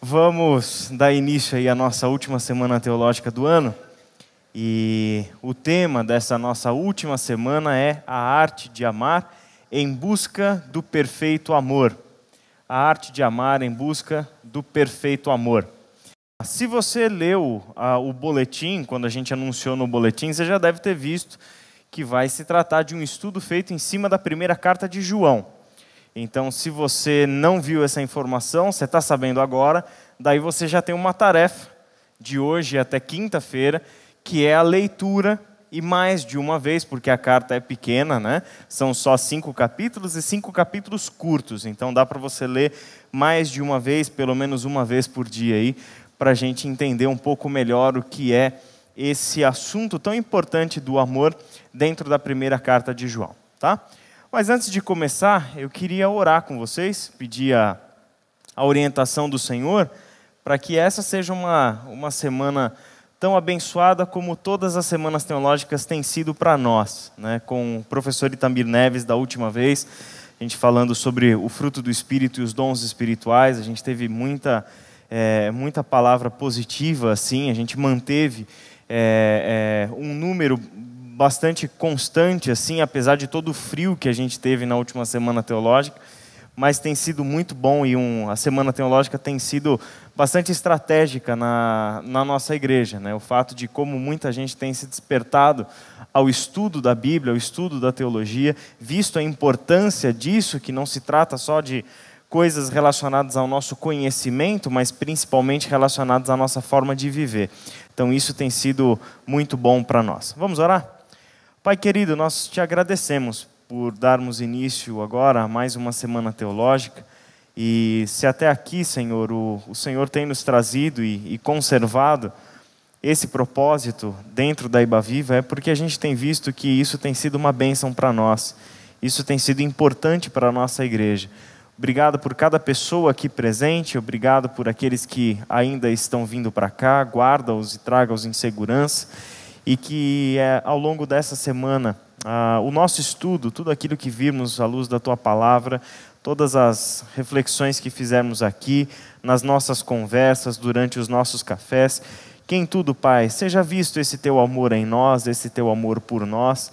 Vamos dar início aí à nossa última semana teológica do ano. E o tema dessa nossa última semana é a arte de amar em busca do perfeito amor. A arte de amar em busca do perfeito amor. Se você leu o boletim, quando a gente anunciou no boletim, você já deve ter visto que vai se tratar de um estudo feito em cima da primeira carta de João. Então, se você não viu essa informação, você está sabendo agora, daí você já tem uma tarefa de hoje até quinta-feira, que é a leitura, e mais de uma vez, porque a carta é pequena, né? São só 5 capítulos e 5 capítulos curtos, então dá para você ler mais de uma vez, pelo menos uma vez por dia aí, para a gente entender um pouco melhor o que é esse assunto tão importante do amor dentro da primeira carta de João, tá? Mas antes de começar, eu queria orar com vocês, pedir a orientação do Senhor, para que essa seja uma semana tão abençoada como todas as semanas teológicas têm sido para nós, né? Com o professor Itamir Neves da última vez, a gente falando sobre o fruto do Espírito e os dons espirituais, a gente teve muita palavra positiva, assim, a gente manteve um número bastante constante, assim, apesar de todo o frio que a gente teve na última semana teológica, mas tem sido muito bom e a semana teológica tem sido bastante estratégica na nossa igreja, né? O fato de como muita gente tem se despertado ao estudo da Bíblia, ao estudo da teologia, visto a importância disso, que não se trata só de coisas relacionadas ao nosso conhecimento, mas principalmente relacionadas à nossa forma de viver. Então isso tem sido muito bom para nós. Vamos orar? Pai querido, nós te agradecemos por darmos início agora a mais uma semana teológica. E se até aqui, Senhor, o Senhor tem nos trazido e conservado esse propósito dentro da Iba Viva, é porque a gente tem visto que isso tem sido uma bênção para nós. Isso tem sido importante para a nossa igreja. Obrigado por cada pessoa aqui presente, obrigado por aqueles que ainda estão vindo para cá, guarda-os e traga-os em segurança. E que ao longo dessa semana, o nosso estudo, tudo aquilo que vimos à luz da Tua Palavra, todas as reflexões que fizermos aqui, nas nossas conversas, durante os nossos cafés, que em tudo, Pai, seja visto esse Teu amor em nós, esse Teu amor por nós,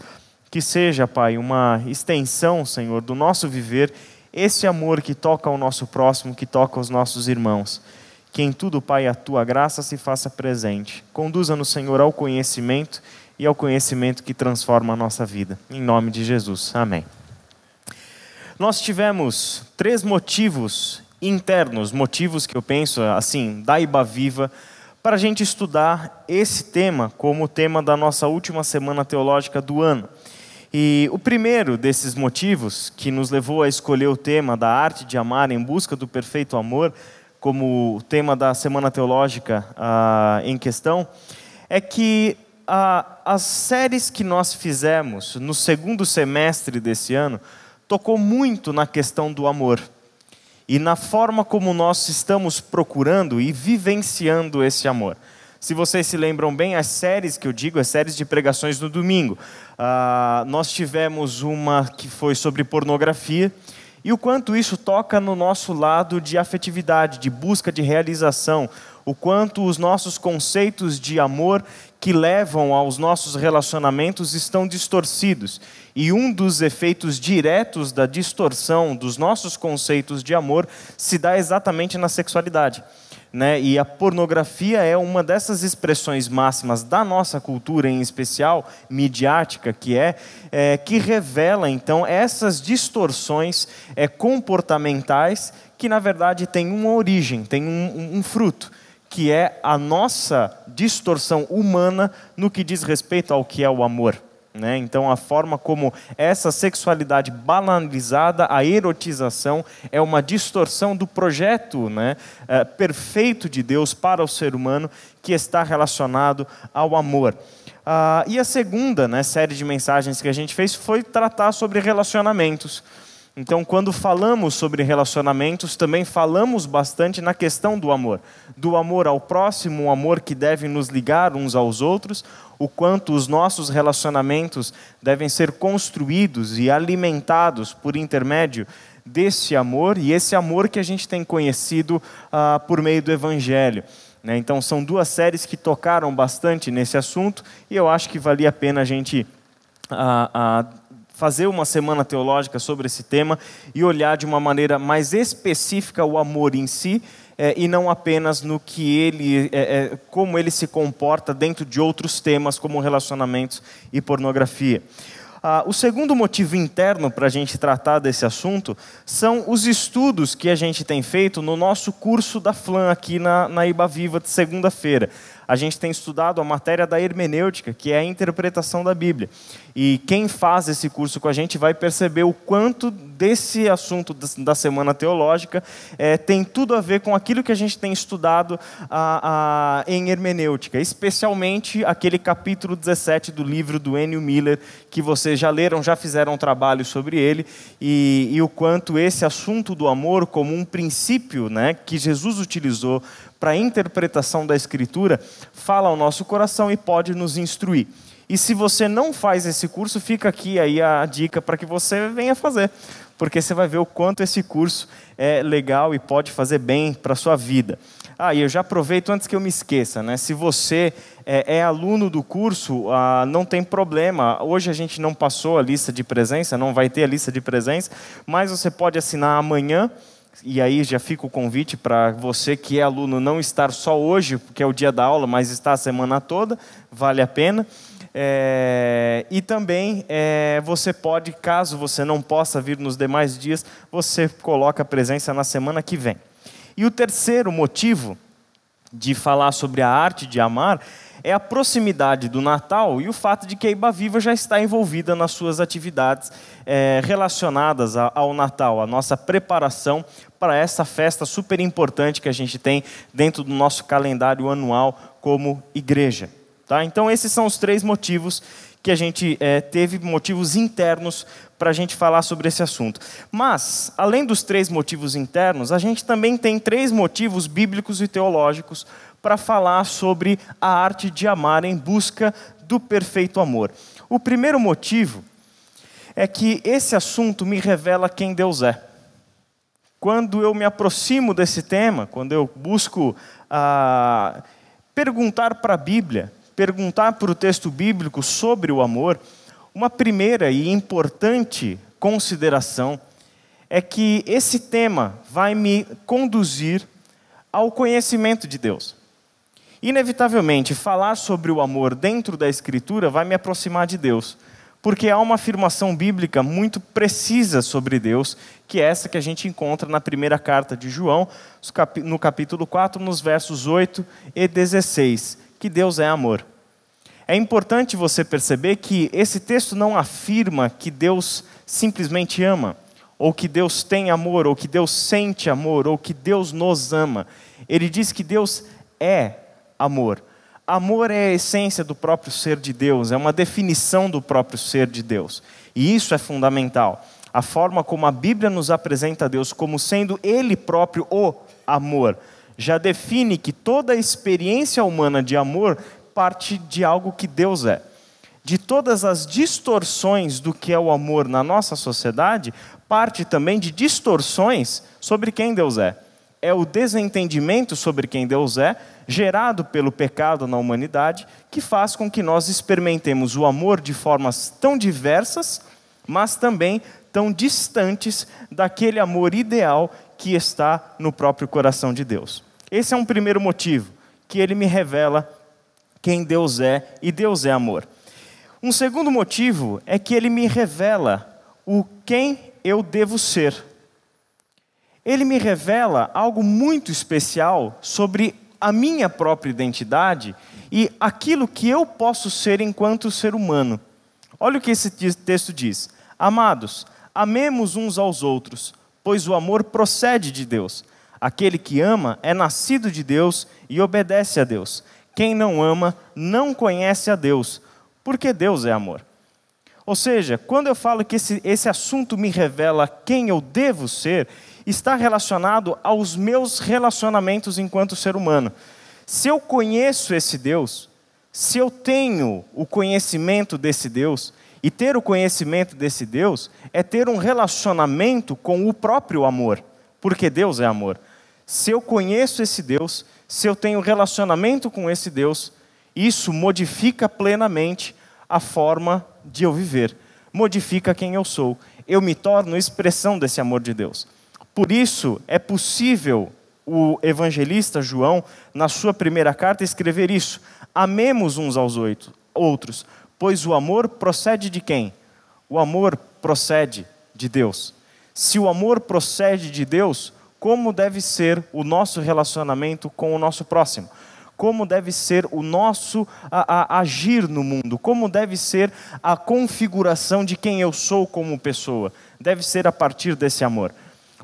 que seja, Pai, uma extensão, Senhor, do nosso viver, esse amor que toca ao nosso próximo, que toca aos nossos irmãos. Que em tudo, Pai, a Tua graça se faça presente. Conduza-nos, Senhor, ao conhecimento e ao conhecimento que transforma a nossa vida. Em nome de Jesus. Amém. Nós tivemos 3 motivos internos, motivos que eu penso, assim, da Iba Viva, para a gente estudar esse tema como tema da nossa última semana teológica do ano. E o primeiro desses motivos, que nos levou a escolher o tema da arte de amar em busca do perfeito amor, como tema da semana teológica em questão, é que as séries que nós fizemos no segundo semestre desse ano tocou muito na questão do amor e na forma como nós estamos procurando e vivenciando esse amor. Se vocês se lembram bem, as séries que eu digo, as séries de pregações no domingo, nós tivemos uma que foi sobre pornografia, e o quanto isso toca no nosso lado de afetividade, de busca de realização, o quanto os nossos conceitos de amor que levam aos nossos relacionamentos estão distorcidos. E um dos efeitos diretos da distorção dos nossos conceitos de amor se dá exatamente na sexualidade, né? E a pornografia é uma dessas expressões máximas da nossa cultura, em especial midiática, que revela então essas distorções comportamentais que na verdade têm uma origem, têm um fruto, que é a nossa distorção humana no que diz respeito ao que é o amor. Né? Então a forma como essa sexualidade banalizada, a erotização, é uma distorção do projeto, né, perfeito de Deus para o ser humano, que está relacionado ao amor. E a segunda, né, série de mensagens que a gente fez foi tratar sobre relacionamentos. Então, quando falamos sobre relacionamentos, também falamos bastante na questão do amor ao próximo, um amor que deve nos ligar uns aos outros, o quanto os nossos relacionamentos devem ser construídos e alimentados por intermédio desse amor, e esse amor que a gente tem conhecido por meio do Evangelho. Então, são duas séries que tocaram bastante nesse assunto, e eu acho que valia a pena a gente fazer uma semana teológica sobre esse tema e olhar de uma maneira mais específica o amor em si, e não apenas no que ele, como ele se comporta dentro de outros temas, como relacionamentos e pornografia. O segundo motivo interno para a gente tratar desse assunto são os estudos que a gente tem feito no nosso curso da FLAM aqui na Iba Viva de segunda-feira. A gente tem estudado a matéria da hermenêutica, que é a interpretação da Bíblia. E quem faz esse curso com a gente vai perceber o quanto desse assunto da Semana Teológica tem tudo a ver com aquilo que a gente tem estudado em hermenêutica, especialmente aquele capítulo 17 do livro do N.U. Miller, que vocês já leram, já fizeram um trabalho sobre ele, e o quanto esse assunto do amor como um princípio, que Jesus utilizou para a interpretação da Escritura, fala ao nosso coração e pode nos instruir. E se você não faz esse curso, fica aqui aí a dica para que você venha fazer, porque você vai ver o quanto esse curso é legal e pode fazer bem para a sua vida. E eu já aproveito antes que eu me esqueça, se você é aluno do curso, não tem problema. Hoje a gente não passou a lista de presença, não vai ter a lista de presença, mas você pode assinar amanhã. E aí já fica o convite para você que é aluno não estar só hoje, porque é o dia da aula, mas estar a semana toda, vale a pena. E também você pode, caso você não possa vir nos demais dias, você coloca a presença na semana que vem. E o terceiro motivo de falar sobre a arte de amar é a proximidade do Natal e o fato de que a Iba Viva já está envolvida nas suas atividades relacionadas ao Natal, a nossa preparação para essa festa super importante que a gente tem dentro do nosso calendário anual como igreja. Então, esses são os três motivos que a gente teve, motivos internos para a gente falar sobre esse assunto. Mas, além dos três motivos internos, a gente também tem três motivos bíblicos e teológicos para falar sobre a arte de amar em busca do perfeito amor. O primeiro motivo é que esse assunto me revela quem Deus é. Quando eu me aproximo desse tema, quando eu busco perguntar para a Bíblia, perguntar para o texto bíblico sobre o amor, uma primeira e importante consideração é que esse tema vai me conduzir ao conhecimento de Deus. Inevitavelmente, falar sobre o amor dentro da Escritura vai me aproximar de Deus, porque há uma afirmação bíblica muito precisa sobre Deus, que é essa que a gente encontra na primeira carta de João, no capítulo 4, nos versos 8 e 16, que Deus é amor. É importante você perceber que esse texto não afirma que Deus simplesmente ama, ou que Deus tem amor, ou que Deus sente amor, ou que Deus nos ama. Ele diz que Deus é amor. Amor é a essência do próprio ser de Deus, é uma definição do próprio ser de Deus. E isso é fundamental. A forma como a Bíblia nos apresenta a Deus como sendo Ele próprio o amor, já define que toda a experiência humana de amor parte de algo que Deus é. De todas as distorções do que é o amor na nossa sociedade, parte também de distorções sobre quem Deus é. É o desentendimento sobre quem Deus é, gerado pelo pecado na humanidade, que faz com que nós experimentemos o amor de formas tão diversas, mas também tão distantes daquele amor ideal que está no próprio coração de Deus. Esse é um primeiro motivo, que ele me revela quem Deus é, e Deus é amor. Um segundo motivo é que ele me revela o quem eu devo ser. Ele me revela algo muito especial sobre a minha própria identidade e aquilo que eu posso ser enquanto ser humano. Olha o que esse texto diz. Amados, amemos uns aos outros, pois o amor procede de Deus. Aquele que ama é nascido de Deus e obedece a Deus. Quem não ama não conhece a Deus, porque Deus é amor. Ou seja, quando eu falo que esse assunto me revela quem eu devo ser, está relacionado aos meus relacionamentos enquanto ser humano. Se eu conheço esse Deus, se eu tenho o conhecimento desse Deus, E ter o conhecimento desse Deus é ter um relacionamento com o próprio amor, porque Deus é amor. Se eu conheço esse Deus, se eu tenho relacionamento com esse Deus, isso modifica plenamente a forma de eu viver, modifica quem eu sou. Eu me torno expressão desse amor de Deus. Por isso é possível o evangelista João, na sua primeira carta, escrever isso: amemos uns aos outros, pois o amor procede de quem? O amor procede de Deus. Se o amor procede de Deus, como deve ser o nosso relacionamento com o nosso próximo? Como deve ser o nosso agir no mundo? Como deve ser a configuração de quem eu sou como pessoa? Deve ser a partir desse amor.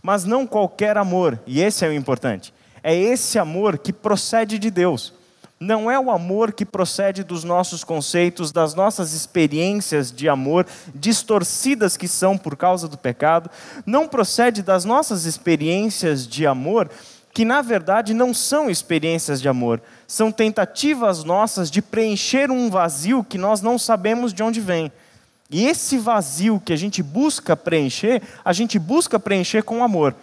Mas não qualquer amor, e esse é o importante. É esse amor que procede de Deus. Não é o amor que procede dos nossos conceitos, das nossas experiências de amor, distorcidas que são por causa do pecado. Não procede das nossas experiências de amor, que na verdade não são experiências de amor. São tentativas nossas de preencher um vazio que nós não sabemos de onde vem. E esse vazio que a gente busca preencher com amor.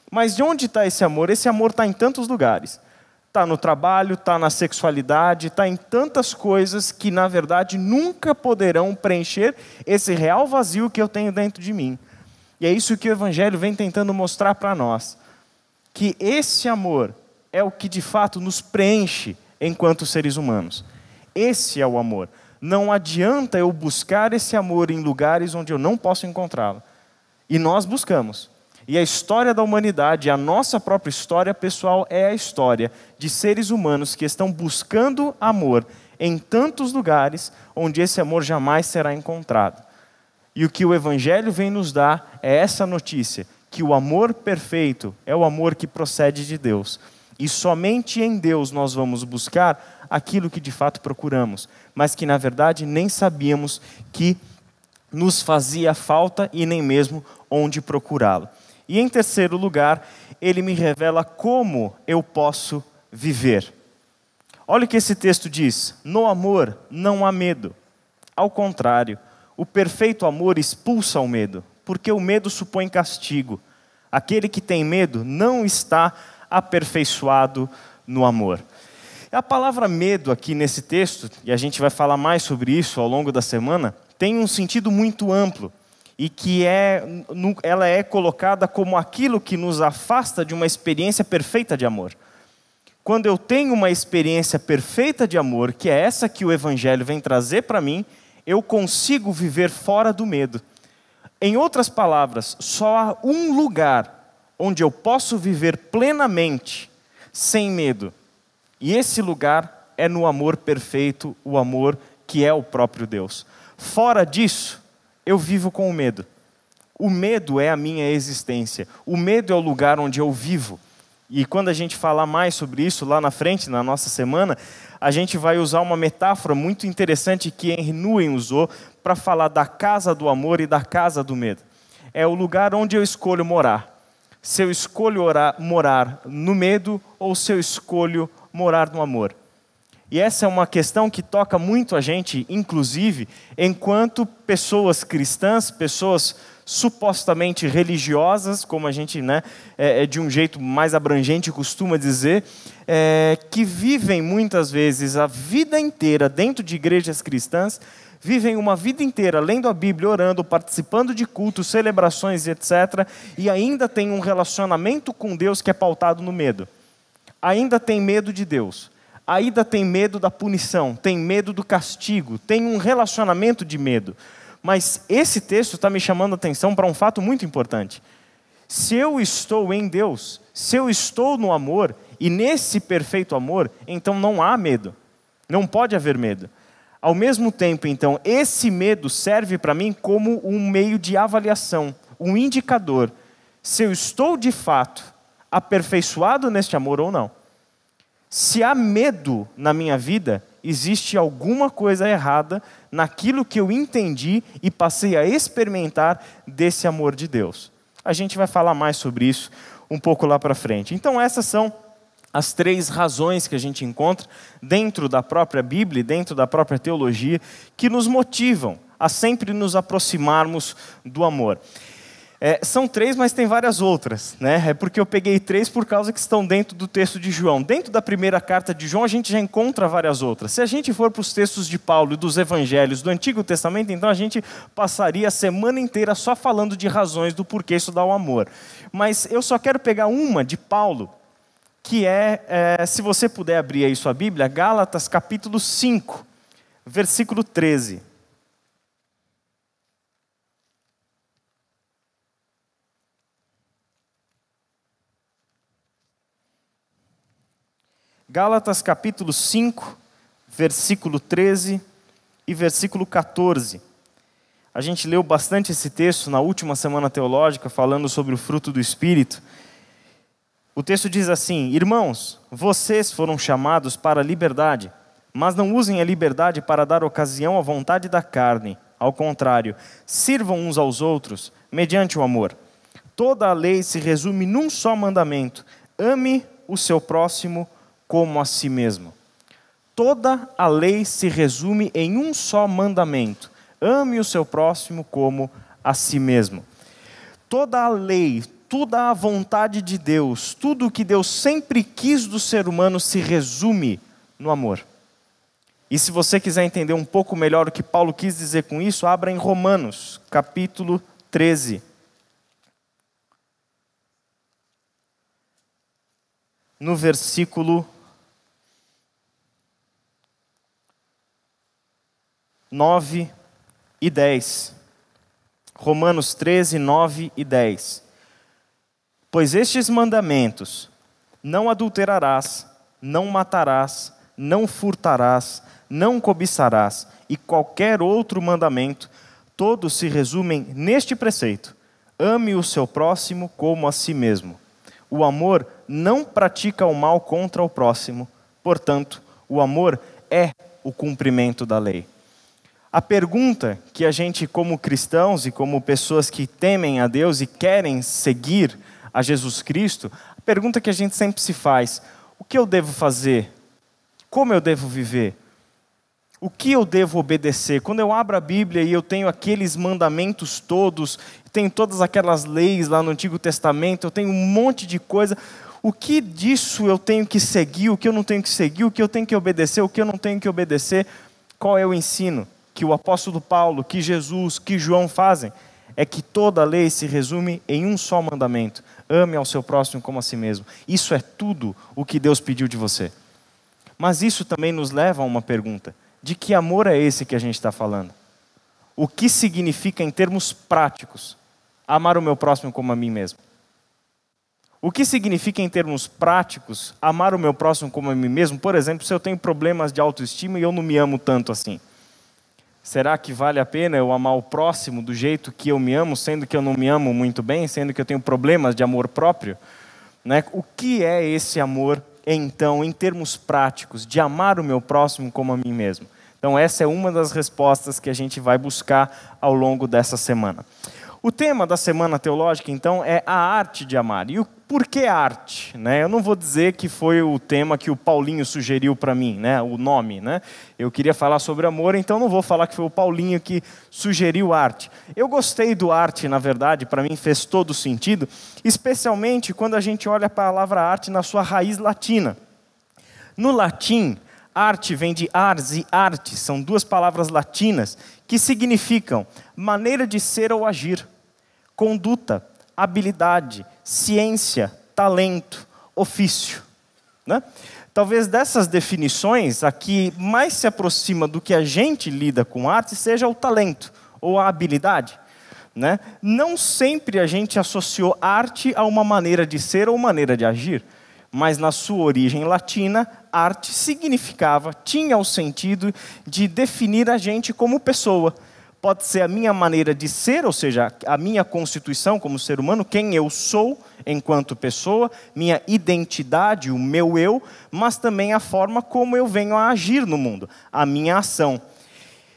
Mas de onde está esse amor? Esse amor está em tantos lugares. Está no trabalho, está na sexualidade, está em tantas coisas que, na verdade, nunca poderão preencher esse real vazio que eu tenho dentro de mim. E é isso que o Evangelho vem tentando mostrar para nós. Que esse amor é o que, de fato, nos preenche enquanto seres humanos. Esse é o amor. Não adianta eu buscar esse amor em lugares onde eu não posso encontrá-lo. E nós buscamos. E a história da humanidade, a nossa própria história pessoal, é a história de seres humanos que estão buscando amor em tantos lugares onde esse amor jamais será encontrado. E o que o Evangelho vem nos dar é essa notícia, que o amor perfeito é o amor que procede de Deus. E somente em Deus nós vamos buscar aquilo que de fato procuramos, mas que na verdade nem sabíamos que nos fazia falta e nem mesmo onde procurá-lo. E em terceiro lugar, ele me revela como eu posso viver. Olha o que esse texto diz: no amor não há medo. Ao contrário, o perfeito amor expulsa o medo, porque o medo supõe castigo. Aquele que tem medo não está aperfeiçoado no amor. A palavra medo aqui nesse texto, e a gente vai falar mais sobre isso ao longo da semana, tem um sentido muito amplo. E que ela é colocada como aquilo que nos afasta de uma experiência perfeita de amor. Quando eu tenho uma experiência perfeita de amor, que é essa que o Evangelho vem trazer para mim, eu consigo viver fora do medo. Em outras palavras, só há um lugar onde eu posso viver plenamente, sem medo. E esse lugar é no amor perfeito, o amor que é o próprio Deus. Fora disso, eu vivo com o medo. O medo é a minha existência. O medo é o lugar onde eu vivo. E quando a gente falar mais sobre isso lá na frente, na nossa semana, a gente vai usar uma metáfora muito interessante que Henry Nouwen usou para falar da casa do amor e da casa do medo. É o lugar onde eu escolho morar. Se eu escolho morar no medo ou se eu escolho morar no amor. E essa é uma questão que toca muito a gente, inclusive, enquanto pessoas cristãs, pessoas supostamente religiosas, como a gente, de um jeito mais abrangente costuma dizer, que vivem muitas vezes a vida inteira dentro de igrejas cristãs, vivem uma vida inteira lendo a Bíblia, orando, participando de cultos, celebrações, etc., e ainda tem um relacionamento com Deus que é pautado no medo. Ainda tem medo de Deus. Ainda tem medo da punição, tem medo do castigo, tem um relacionamento de medo. Mas esse texto está me chamando a atenção para um fato muito importante. Se eu estou em Deus, se eu estou no amor, e nesse perfeito amor, então não há medo. Não pode haver medo. Ao mesmo tempo, então, esse medo serve para mim como um meio de avaliação, um indicador. Se eu estou de fato aperfeiçoado neste amor ou não. Se há medo na minha vida, existe alguma coisa errada naquilo que eu entendi e passei a experimentar desse amor de Deus. A gente vai falar mais sobre isso um pouco lá para frente. Então essas são as 3 razões que a gente encontra dentro da própria Bíblia, dentro da própria teologia, que nos motivam a sempre nos aproximarmos do amor. São 3, mas tem várias outras, né? É porque eu peguei 3 por causa que estão dentro do texto de João. Dentro da primeira carta de João, a gente já encontra várias outras. Se a gente for para os textos de Paulo e dos evangelhos do Antigo Testamento, então a gente passaria a semana inteira só falando de razões do porquê estudar o amor. Mas eu só quero pegar uma de Paulo, que se você puder abrir aí sua Bíblia, Gálatas capítulo 5, versículo 13. Gálatas capítulo 5, versículo 13 e versículo 14. A gente leu bastante esse texto na última semana teológica, falando sobre o fruto do Espírito. O texto diz assim: irmãos, vocês foram chamados para a liberdade, mas não usem a liberdade para dar ocasião à vontade da carne. Ao contrário, sirvam uns aos outros mediante o amor. Toda a lei se resume num só mandamento: ame o seu próximo como a si mesmo. Toda a lei se resume em um só mandamento: ame o seu próximo como a si mesmo. Toda a lei, toda a vontade de Deus, tudo o que Deus sempre quis do ser humano se resume no amor. E se você quiser entender um pouco melhor o que Paulo quis dizer com isso, abra em Romanos, capítulo 13. No versículo 9 e 10. Romanos 13, 9 e 10. Pois estes mandamentos: não adulterarás, não matarás, não furtarás, não cobiçarás, e qualquer outro mandamento, todos se resumem neste preceito: ame o seu próximo como a si mesmo. O amor não pratica o mal contra o próximo, portanto, o amor é o cumprimento da lei. A pergunta que a gente, como cristãos e como pessoas que temem a Deus e querem seguir a Jesus Cristo, a pergunta que a gente sempre se faz: o que eu devo fazer? Como eu devo viver? O que eu devo obedecer? Quando eu abro a Bíblia e eu tenho aqueles mandamentos todos, tenho todas aquelas leis lá no Antigo Testamento, eu tenho um monte de coisa, o que disso eu tenho que seguir, o que eu não tenho que seguir, o que eu tenho que obedecer, o que eu não tenho que obedecer? Qual é o ensino que o apóstolo Paulo, que Jesus, que João fazem? É que toda a lei se resume em um só mandamento: ame ao seu próximo como a si mesmo. Isso é tudo o que Deus pediu de você. Mas isso também nos leva a uma pergunta: de que amor é esse que a gente está falando? O que significa em termos práticos amar o meu próximo como a mim mesmo? O que significa em termos práticos amar o meu próximo como a mim mesmo? Por exemplo, se eu tenho problemas de autoestima e eu não me amo tanto assim, será que vale a pena eu amar o próximo do jeito que eu me amo, sendo que eu não me amo muito bem, sendo que eu tenho problemas de amor próprio? Né? O que é esse amor, então, em termos práticos, de amar o meu próximo como a mim mesmo? Então, essa é uma das respostas que a gente vai buscar ao longo dessa semana. O tema da semana teológica, então, é a arte de amar. E o porquê arte? Né? Eu não vou dizer que foi o tema que o Paulinho sugeriu para mim, né? O nome. Né? Eu queria falar sobre amor, então não vou falar que foi o Paulinho que sugeriu arte. Eu gostei do arte, na verdade, para mim fez todo sentido, especialmente quando a gente olha a palavra arte na sua raiz latina. No latim, arte vem de ars e arte, são duas palavras latinas que significam maneira de ser ou agir, conduta, habilidade, ciência, talento, ofício. Né? Talvez dessas definições, a que mais se aproxima do que a gente lida com arte seja o talento ou a habilidade. Né? Não sempre a gente associou arte a uma maneira de ser ou maneira de agir, mas na sua origem latina, arte significava, tinha o sentido de definir a gente como pessoa. Pode ser a minha maneira de ser, ou seja, a minha constituição como ser humano, quem eu sou enquanto pessoa, minha identidade, o meu eu, mas também a forma como eu venho a agir no mundo, a minha ação.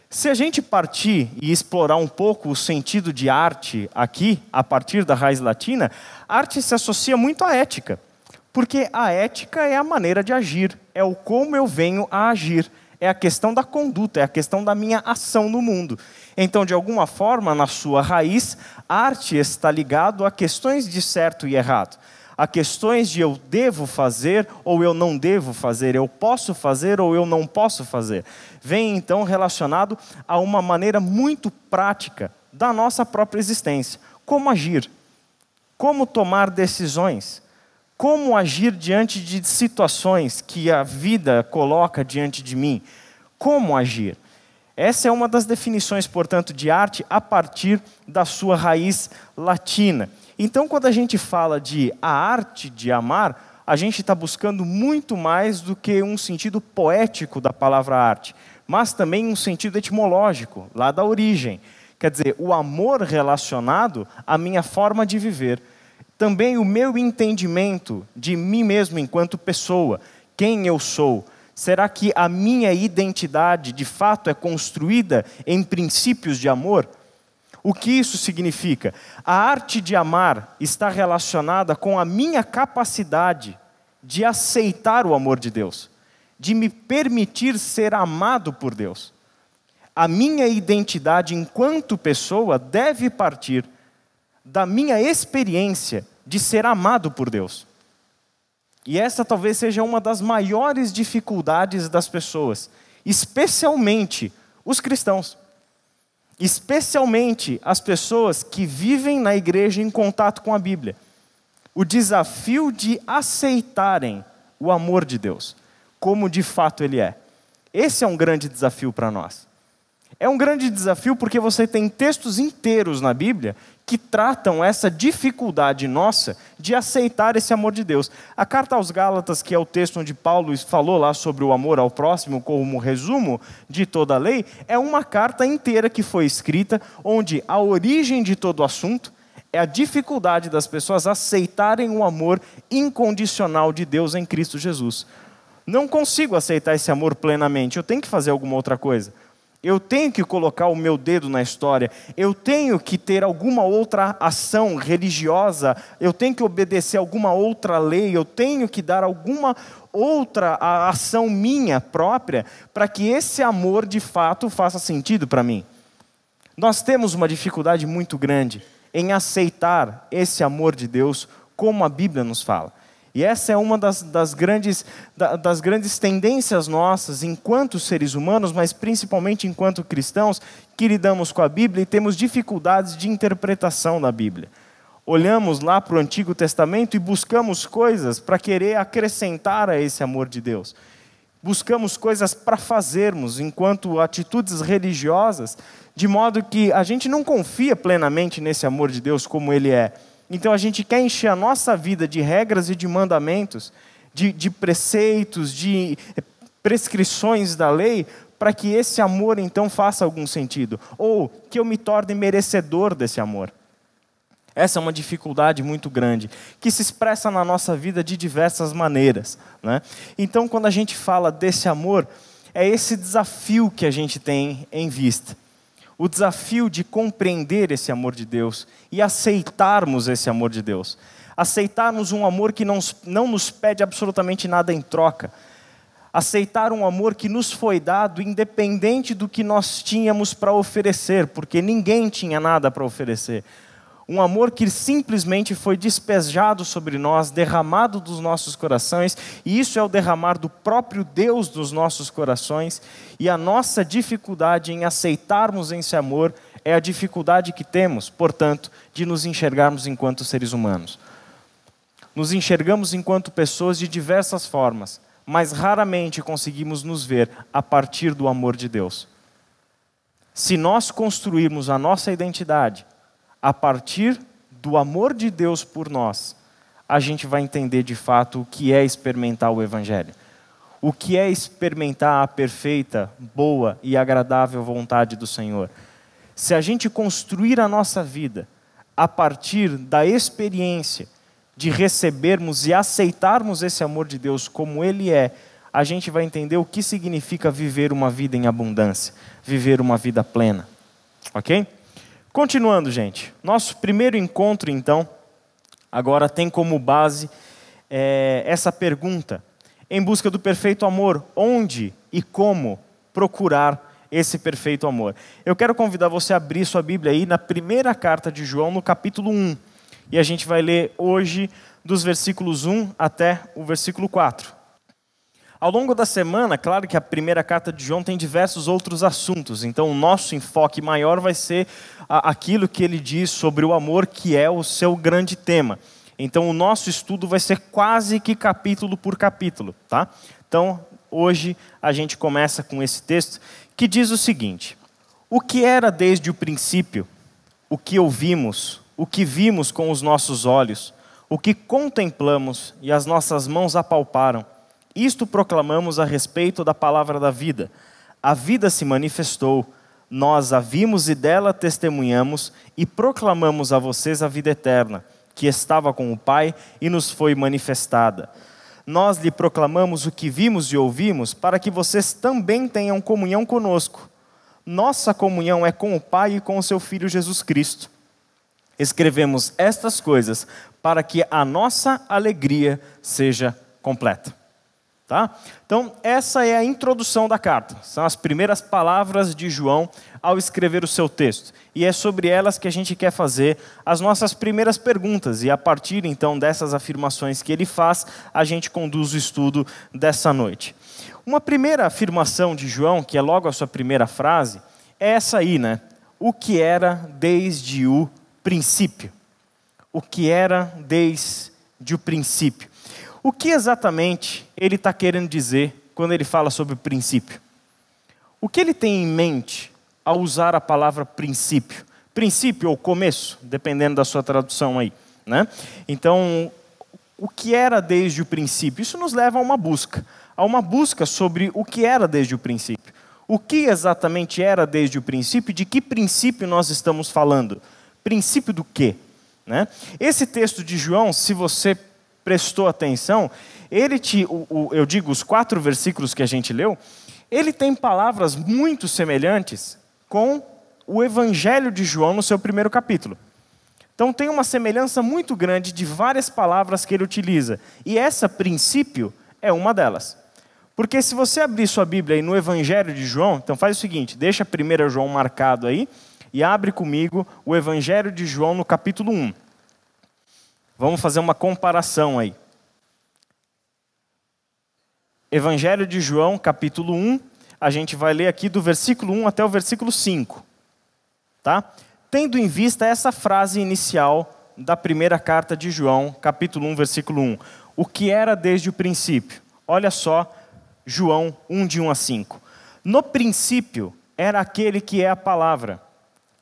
Se a gente partir e explorar um pouco o sentido de arte aqui, a partir da raiz latina, arte se associa muito à ética. Porque a ética é a maneira de agir, é o como eu venho a agir, é a questão da conduta, é a questão da minha ação no mundo. Então, de alguma forma, na sua raiz, arte está ligado a questões de certo e errado. A questões de eu devo fazer ou eu não devo fazer, eu posso fazer ou eu não posso fazer. Vem então relacionado a uma maneira muito prática da nossa própria existência. Como agir, como tomar decisões, como agir diante de situações que a vida coloca diante de mim, como agir. Essa é uma das definições, portanto, de arte a partir da sua raiz latina. Então, quando a gente fala de a arte de amar, a gente está buscando muito mais do que um sentido poético da palavra arte, mas também um sentido etimológico, lá da origem. Quer dizer, o amor relacionado à minha forma de viver. Também o meu entendimento de mim mesmo enquanto pessoa, quem eu sou. Será que a minha identidade, de fato, é construída em princípios de amor? O que isso significa? A arte de amar está relacionada com a minha capacidade de aceitar o amor de Deus, de me permitir ser amado por Deus. A minha identidade enquanto pessoa deve partir da minha experiência de ser amado por Deus. E essa talvez seja uma das maiores dificuldades das pessoas, especialmente os cristãos. Especialmente as pessoas que vivem na igreja em contato com a Bíblia. O desafio de aceitarem o amor de Deus, como de fato Ele é. Esse é um grande desafio para nós. É um grande desafio porque você tem textos inteiros na Bíblia que tratam essa dificuldade nossa de aceitar esse amor de Deus. A carta aos Gálatas, que é o texto onde Paulo falou lá sobre o amor ao próximo como resumo de toda a lei, é uma carta inteira que foi escrita, onde a origem de todo o assunto é a dificuldade das pessoas aceitarem o amor incondicional de Deus em Cristo Jesus. Não consigo aceitar esse amor plenamente, eu tenho que fazer alguma outra coisa. Eu tenho que colocar o meu dedo na história, eu tenho que ter alguma outra ação religiosa, eu tenho que obedecer alguma outra lei, eu tenho que dar alguma outra ação minha própria para que esse amor de fato faça sentido para mim. Nós temos uma dificuldade muito grande em aceitar esse amor de Deus como a Bíblia nos fala. E essa é uma das grandes tendências nossas enquanto seres humanos, mas principalmente enquanto cristãos, que lidamos com a Bíblia e temos dificuldades de interpretação da Bíblia. Olhamos lá para o Antigo Testamento e buscamos coisas para querer acrescentar a esse amor de Deus. Buscamos coisas para fazermos enquanto atitudes religiosas, de modo que a gente não confia plenamente nesse amor de Deus como Ele é. Então a gente quer encher a nossa vida de regras e de mandamentos, de preceitos, de prescrições da lei, para que esse amor então faça algum sentido, ou que eu me torne merecedor desse amor. Essa é uma dificuldade muito grande, que se expressa na nossa vida de diversas maneiras, né? Então quando a gente fala desse amor, é esse desafio que a gente tem em vista. O desafio de compreender esse amor de Deus e aceitarmos esse amor de Deus. Aceitarmos um amor que não nos pede absolutamente nada em troca. Aceitar um amor que nos foi dado independente do que nós tínhamos para oferecer, porque ninguém tinha nada para oferecer. Um amor que simplesmente foi despejado sobre nós, derramado dos nossos corações, e isso é o derramar do próprio Deus dos nossos corações, e a nossa dificuldade em aceitarmos esse amor é a dificuldade que temos, portanto, de nos enxergarmos enquanto seres humanos. Nos enxergamos enquanto pessoas de diversas formas, mas raramente conseguimos nos ver a partir do amor de Deus. Se nós construirmos a nossa identidade a partir do amor de Deus por nós, a gente vai entender de fato o que é experimentar o Evangelho. O que é experimentar a perfeita, boa e agradável vontade do Senhor. Se a gente construir a nossa vida a partir da experiência de recebermos e aceitarmos esse amor de Deus como Ele é, a gente vai entender o que significa viver uma vida em abundância, viver uma vida plena. Ok? Continuando, gente. Nosso primeiro encontro, então, agora tem como base essa pergunta. Em busca do perfeito amor, onde e como procurar esse perfeito amor. Eu quero convidar você a abrir sua Bíblia aí na primeira carta de João, no capítulo 1. E a gente vai ler hoje dos versículos 1 até o versículo 4. Ao longo da semana, claro que a primeira carta de João tem diversos outros assuntos, então o nosso enfoque maior vai ser aquilo que ele diz sobre o amor, que é o seu grande tema. Então o nosso estudo vai ser quase que capítulo por capítulo, tá? Então hoje a gente começa com esse texto que diz o seguinte: o que era desde o princípio, o que ouvimos, o que vimos com os nossos olhos, o que contemplamos e as nossas mãos apalparam, isto proclamamos a respeito da palavra da vida. A vida se manifestou, nós a vimos e dela testemunhamos e proclamamos a vocês a vida eterna, que estava com o Pai e nos foi manifestada. Nós lhe proclamamos o que vimos e ouvimos, para que vocês também tenham comunhão conosco. Nossa comunhão é com o Pai e com o seu Filho Jesus Cristo. Escrevemos estas coisas para que a nossa alegria seja completa. Tá? Então, essa é a introdução da carta. São as primeiras palavras de João ao escrever o seu texto. E é sobre elas que a gente quer fazer as nossas primeiras perguntas. E a partir, então, dessas afirmações que ele faz, a gente conduz o estudo dessa noite. Uma primeira afirmação de João, que é logo a sua primeira frase, é essa aí, né? O que era desde o princípio. O que era desde o princípio. O que exatamente ele está querendo dizer quando ele fala sobre o princípio? O que ele tem em mente ao usar a palavra princípio? Princípio ou começo, dependendo da sua tradução aí, né? Então, o que era desde o princípio? Isso nos leva a uma busca sobre o que era desde o princípio. O que exatamente era desde o princípio? De que princípio nós estamos falando? Princípio do quê? Né? Esse texto de João, se você prestou atenção, eu digo os 4 versículos que a gente leu, ele tem palavras muito semelhantes com o Evangelho de João no seu primeiro capítulo. Então tem uma semelhança muito grande de várias palavras que ele utiliza. E essa princípio é uma delas. Porque se você abrir sua Bíblia aí no Evangelho de João, então faz o seguinte, deixa 1 João marcado aí e abre comigo o Evangelho de João no capítulo 1. Vamos fazer uma comparação aí. Evangelho de João, capítulo 1, a gente vai ler aqui do versículo 1 até o versículo 5. Tá? Tendo em vista essa frase inicial da primeira carta de João, capítulo 1, versículo 1. O que era desde o princípio? Olha só, João 1, de 1 a 5. No princípio era aquele que é a palavra.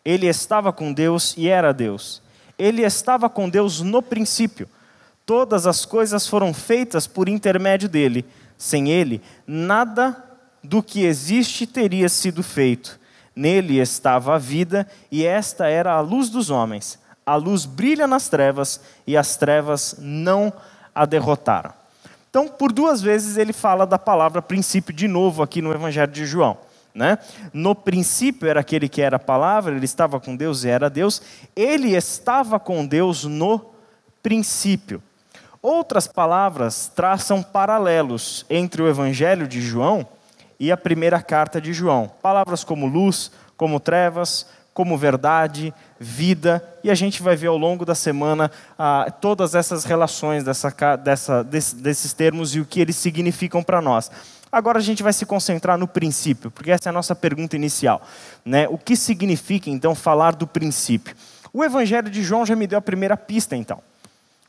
Ele estava com Deus e era Deus. Ele estava com Deus no princípio. Todas as coisas foram feitas por intermédio dele. Sem ele, nada do que existe teria sido feito. Nele estava a vida, e esta era a luz dos homens. A luz brilha nas trevas, e as trevas não a derrotaram. Então, por 2 vezes ele fala da palavra princípio de novo aqui no Evangelho de João. Né? No princípio era aquele que era a palavra, ele estava com Deus e era Deus. Ele estava com Deus no princípio. Outras palavras traçam paralelos entre o Evangelho de João e a primeira carta de João. Palavras como luz, como trevas, como verdade, vida. E a gente vai ver ao longo da semana todas essas relações desses termos e o que eles significam para nós. Agora a gente vai se concentrar no princípio, porque essa é a nossa pergunta inicial. Né? O que significa, então, falar do princípio? O Evangelho de João já me deu a primeira pista, então.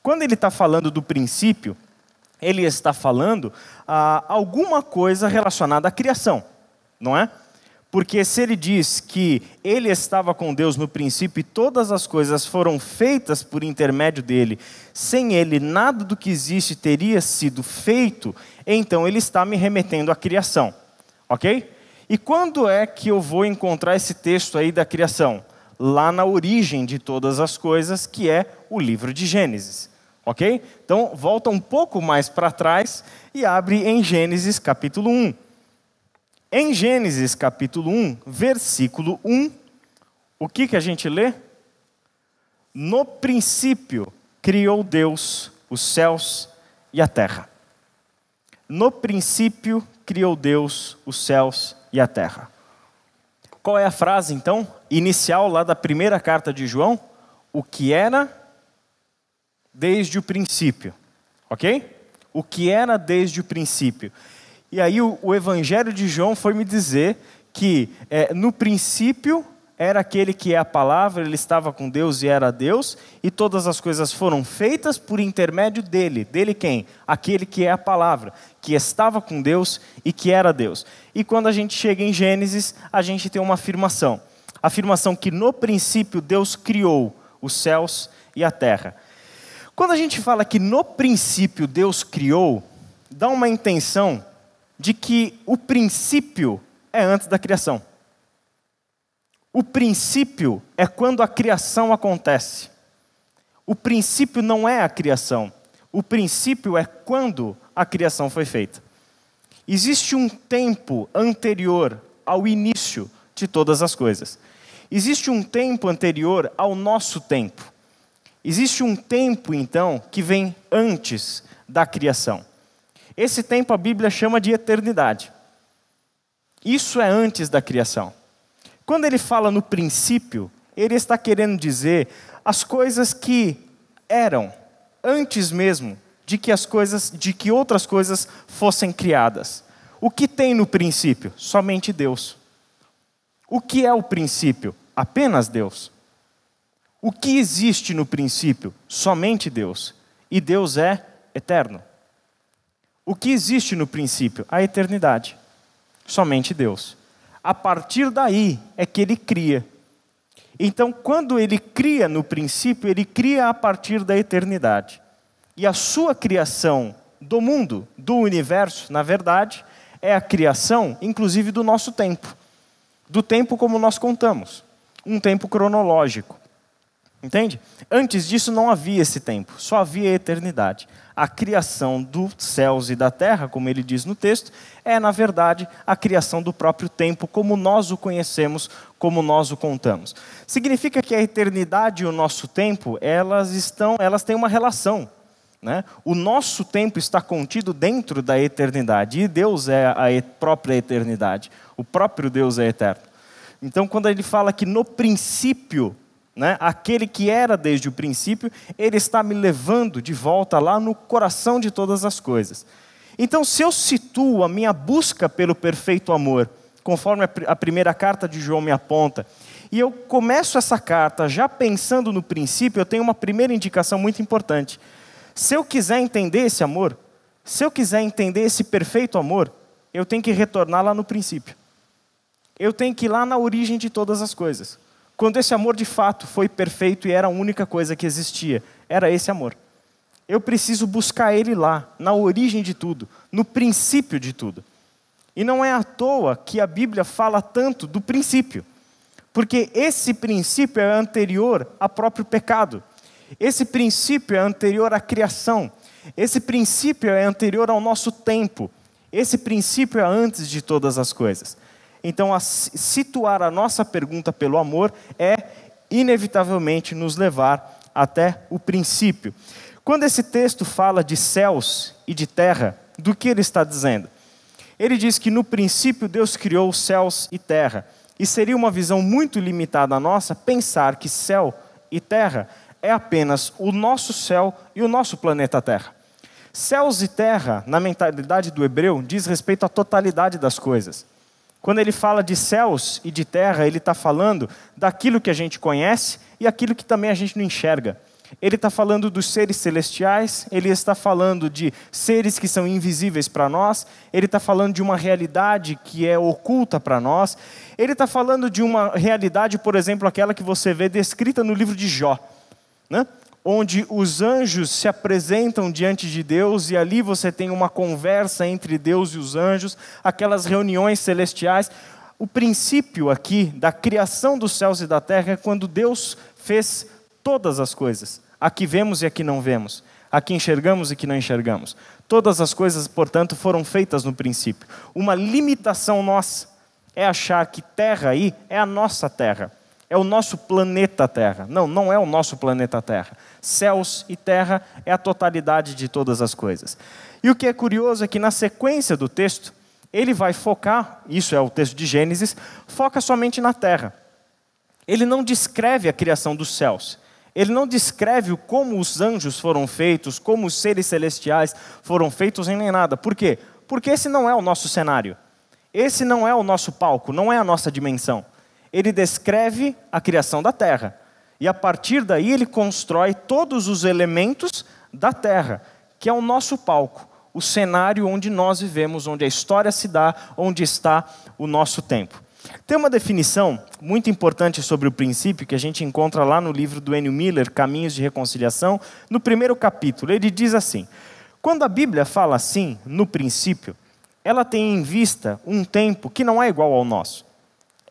Quando ele está falando do princípio, ele está falando alguma coisa relacionada à criação, não é? Porque se ele diz que ele estava com Deus no princípio e todas as coisas foram feitas por intermédio dele, sem ele nada do que existe teria sido feito, então ele está me remetendo à criação, ok? E quando é que eu vou encontrar esse texto aí da criação? Lá na origem de todas as coisas, que é o livro de Gênesis, ok? Então volta um pouco mais para trás e abre em Gênesis capítulo 1. Em Gênesis capítulo 1, versículo 1, o que a gente lê? No princípio criou Deus os céus e a terra. No princípio criou Deus os céus e a terra. Qual é a frase, então, inicial lá da primeira carta de João? O que era desde o princípio, ok? O que era desde o princípio. E aí o Evangelho de João foi me dizer que no princípio era aquele que é a palavra, ele estava com Deus e era Deus, e todas as coisas foram feitas por intermédio dele. Dele quem? Aquele que é a palavra, que estava com Deus e que era Deus. E quando a gente chega em Gênesis, a gente tem uma afirmação. Afirmação que no princípio Deus criou os céus e a terra. Quando a gente fala que no princípio Deus criou, dá uma intenção de que o princípio é antes da criação. O princípio é quando a criação acontece. O princípio não é a criação. O princípio é quando a criação foi feita. Existe um tempo anterior ao início de todas as coisas. Existe um tempo anterior ao nosso tempo. Existe um tempo, então, que vem antes da criação. Esse tempo a Bíblia chama de eternidade. Isso é antes da criação. Quando ele fala no princípio, ele está querendo dizer as coisas que eram antes mesmo de que outras coisas fossem criadas. O que tem no princípio? Somente Deus. O que é o princípio? Apenas Deus. O que existe no princípio? Somente Deus. E Deus é eterno. O que existe no princípio? A eternidade. Somente Deus. A partir daí é que ele cria. Então, quando ele cria no princípio, ele cria a partir da eternidade. E a sua criação do mundo, do universo, na verdade, é a criação, inclusive, do nosso tempo. Do tempo como nós contamos. Um tempo cronológico. Entende? Antes disso não havia esse tempo, só havia a eternidade. A criação dos céus e da terra, como ele diz no texto, é, na verdade, a criação do próprio tempo, como nós o conhecemos, como nós o contamos. Significa que a eternidade e o nosso tempo, elas têm uma relação. Né? O nosso tempo está contido dentro da eternidade, e Deus é a própria eternidade. O próprio Deus é eterno. Então, quando ele fala que no princípio, né, aquele que era desde o princípio, ele está me levando de volta lá no coração de todas as coisas. Então, se eu situo a minha busca pelo perfeito amor, conforme a primeira carta de João me aponta, e eu começo essa carta já pensando no princípio, eu tenho uma primeira indicação muito importante. Se eu quiser entender esse amor, se eu quiser entender esse perfeito amor, eu tenho que retornar lá no princípio. Eu tenho que ir lá na origem de todas as coisas. Quando esse amor de fato foi perfeito e era a única coisa que existia, era esse amor. Eu preciso buscar ele lá, na origem de tudo, no princípio de tudo. E não é à toa que a Bíblia fala tanto do princípio, porque esse princípio é anterior ao próprio pecado. Esse princípio é anterior à criação. Esse princípio é anterior ao nosso tempo. Esse princípio é antes de todas as coisas. Então, situar a nossa pergunta pelo amor é, inevitavelmente, nos levar até o princípio. Quando esse texto fala de céus e de terra, do que ele está dizendo? Ele diz que no princípio Deus criou céus e terra. E seria uma visão muito limitada a nossa pensar que céu e terra é apenas o nosso céu e o nosso planeta Terra. Céus e terra, na mentalidade do hebreu, diz respeito à totalidade das coisas. Quando ele fala de céus e de terra, ele está falando daquilo que a gente conhece e aquilo que também a gente não enxerga. Ele está falando dos seres celestiais, ele está falando de seres que são invisíveis para nós, ele está falando de uma realidade que é oculta para nós, ele está falando de uma realidade, por exemplo, aquela que você vê descrita no livro de Jó, né? Onde os anjos se apresentam diante de Deus e ali você tem uma conversa entre Deus e os anjos, aquelas reuniões celestiais. O princípio aqui da criação dos céus e da terra é quando Deus fez todas as coisas, a que vemos e a que não vemos, a que enxergamos e que não enxergamos. Todas as coisas, portanto, foram feitas no princípio. Uma limitação nossa é achar que terra aí é a nossa terra. É o nosso planeta Terra. Não, não é o nosso planeta Terra. Céus e terra é a totalidade de todas as coisas. E o que é curioso é que na sequência do texto, ele vai focar, isso é o texto de Gênesis, foca somente na terra. Ele não descreve a criação dos céus. Ele não descreve como os anjos foram feitos, como os seres celestiais foram feitos, nem nada. Por quê? Porque esse não é o nosso cenário. Esse não é o nosso palco, não é a nossa dimensão. Ele descreve a criação da terra. E a partir daí ele constrói todos os elementos da terra, que é o nosso palco, o cenário onde nós vivemos, onde a história se dá, onde está o nosso tempo. Tem uma definição muito importante sobre o princípio que a gente encontra lá no livro do N. Miller, Caminhos de Reconciliação, no primeiro capítulo. Ele diz assim: quando a Bíblia fala assim, no princípio, ela tem em vista um tempo que não é igual ao nosso.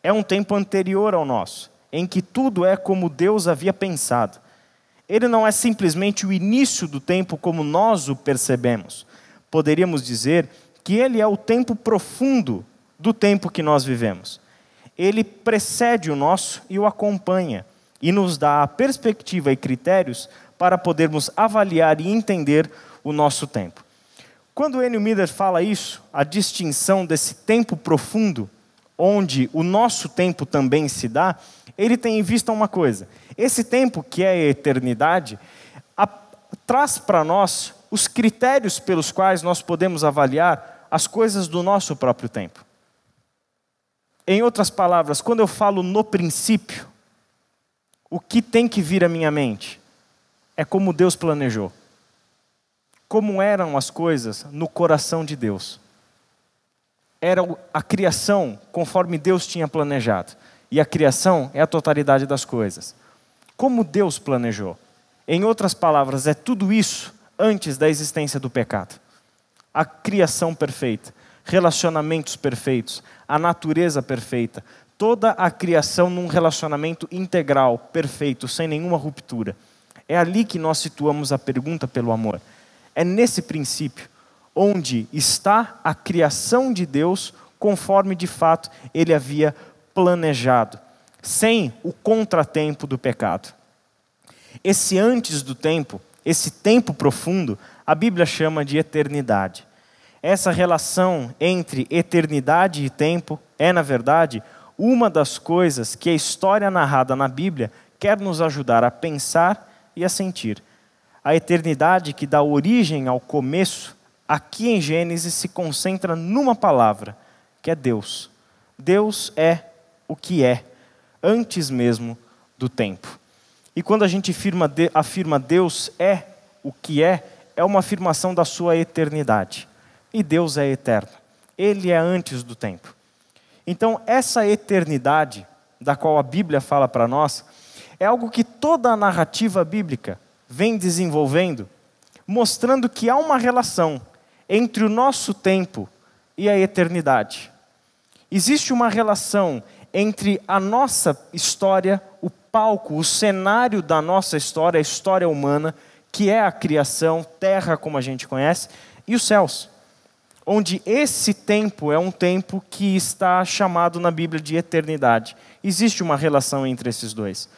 É um tempo anterior ao nosso, em que tudo é como Deus havia pensado. Ele não é simplesmente o início do tempo como nós o percebemos. Poderíamos dizer que ele é o tempo profundo do tempo que nós vivemos. Ele precede o nosso e o acompanha, e nos dá a perspectiva e critérios para podermos avaliar e entender o nosso tempo. Quando N. Miller fala isso, a distinção desse tempo profundo, onde o nosso tempo também se dá, ele tem em vista uma coisa. Esse tempo, que é a eternidade, traz para nós os critérios pelos quais nós podemos avaliar as coisas do nosso próprio tempo. Em outras palavras, quando eu falo no princípio, o que tem que vir à minha mente é como Deus planejou. Como eram as coisas no coração de Deus. Era a criação conforme Deus tinha planejado. E a criação é a totalidade das coisas. Como Deus planejou. Em outras palavras, é tudo isso antes da existência do pecado. A criação perfeita, relacionamentos perfeitos, a natureza perfeita, toda a criação num relacionamento integral, perfeito, sem nenhuma ruptura. É ali que nós situamos a pergunta pelo amor. É nesse princípio, onde está a criação de Deus, conforme de fato ele havia planejado, sem o contratempo do pecado. Esse antes do tempo, esse tempo profundo, a Bíblia chama de eternidade. Essa relação entre eternidade e tempo é, na verdade, uma das coisas que a história narrada na Bíblia quer nos ajudar a pensar e a sentir. A eternidade que dá origem ao começo, aqui em Gênesis, se concentra numa palavra, que é Deus. Deus é o que é, antes mesmo do tempo. E quando a gente afirma Deus é o que é uma afirmação da sua eternidade. E Deus é eterno. Ele é antes do tempo. Então, essa eternidade, da qual a Bíblia fala para nós, é algo que toda a narrativa bíblica vem desenvolvendo, mostrando que há uma relação entre o nosso tempo e a eternidade. Existe uma relação entre a nossa história, o palco, o cenário da nossa história, a história humana, que é a criação, terra como a gente conhece, e os céus. Onde esse tempo é um tempo que está chamado na Bíblia de eternidade. Existe uma relação entre esses dois.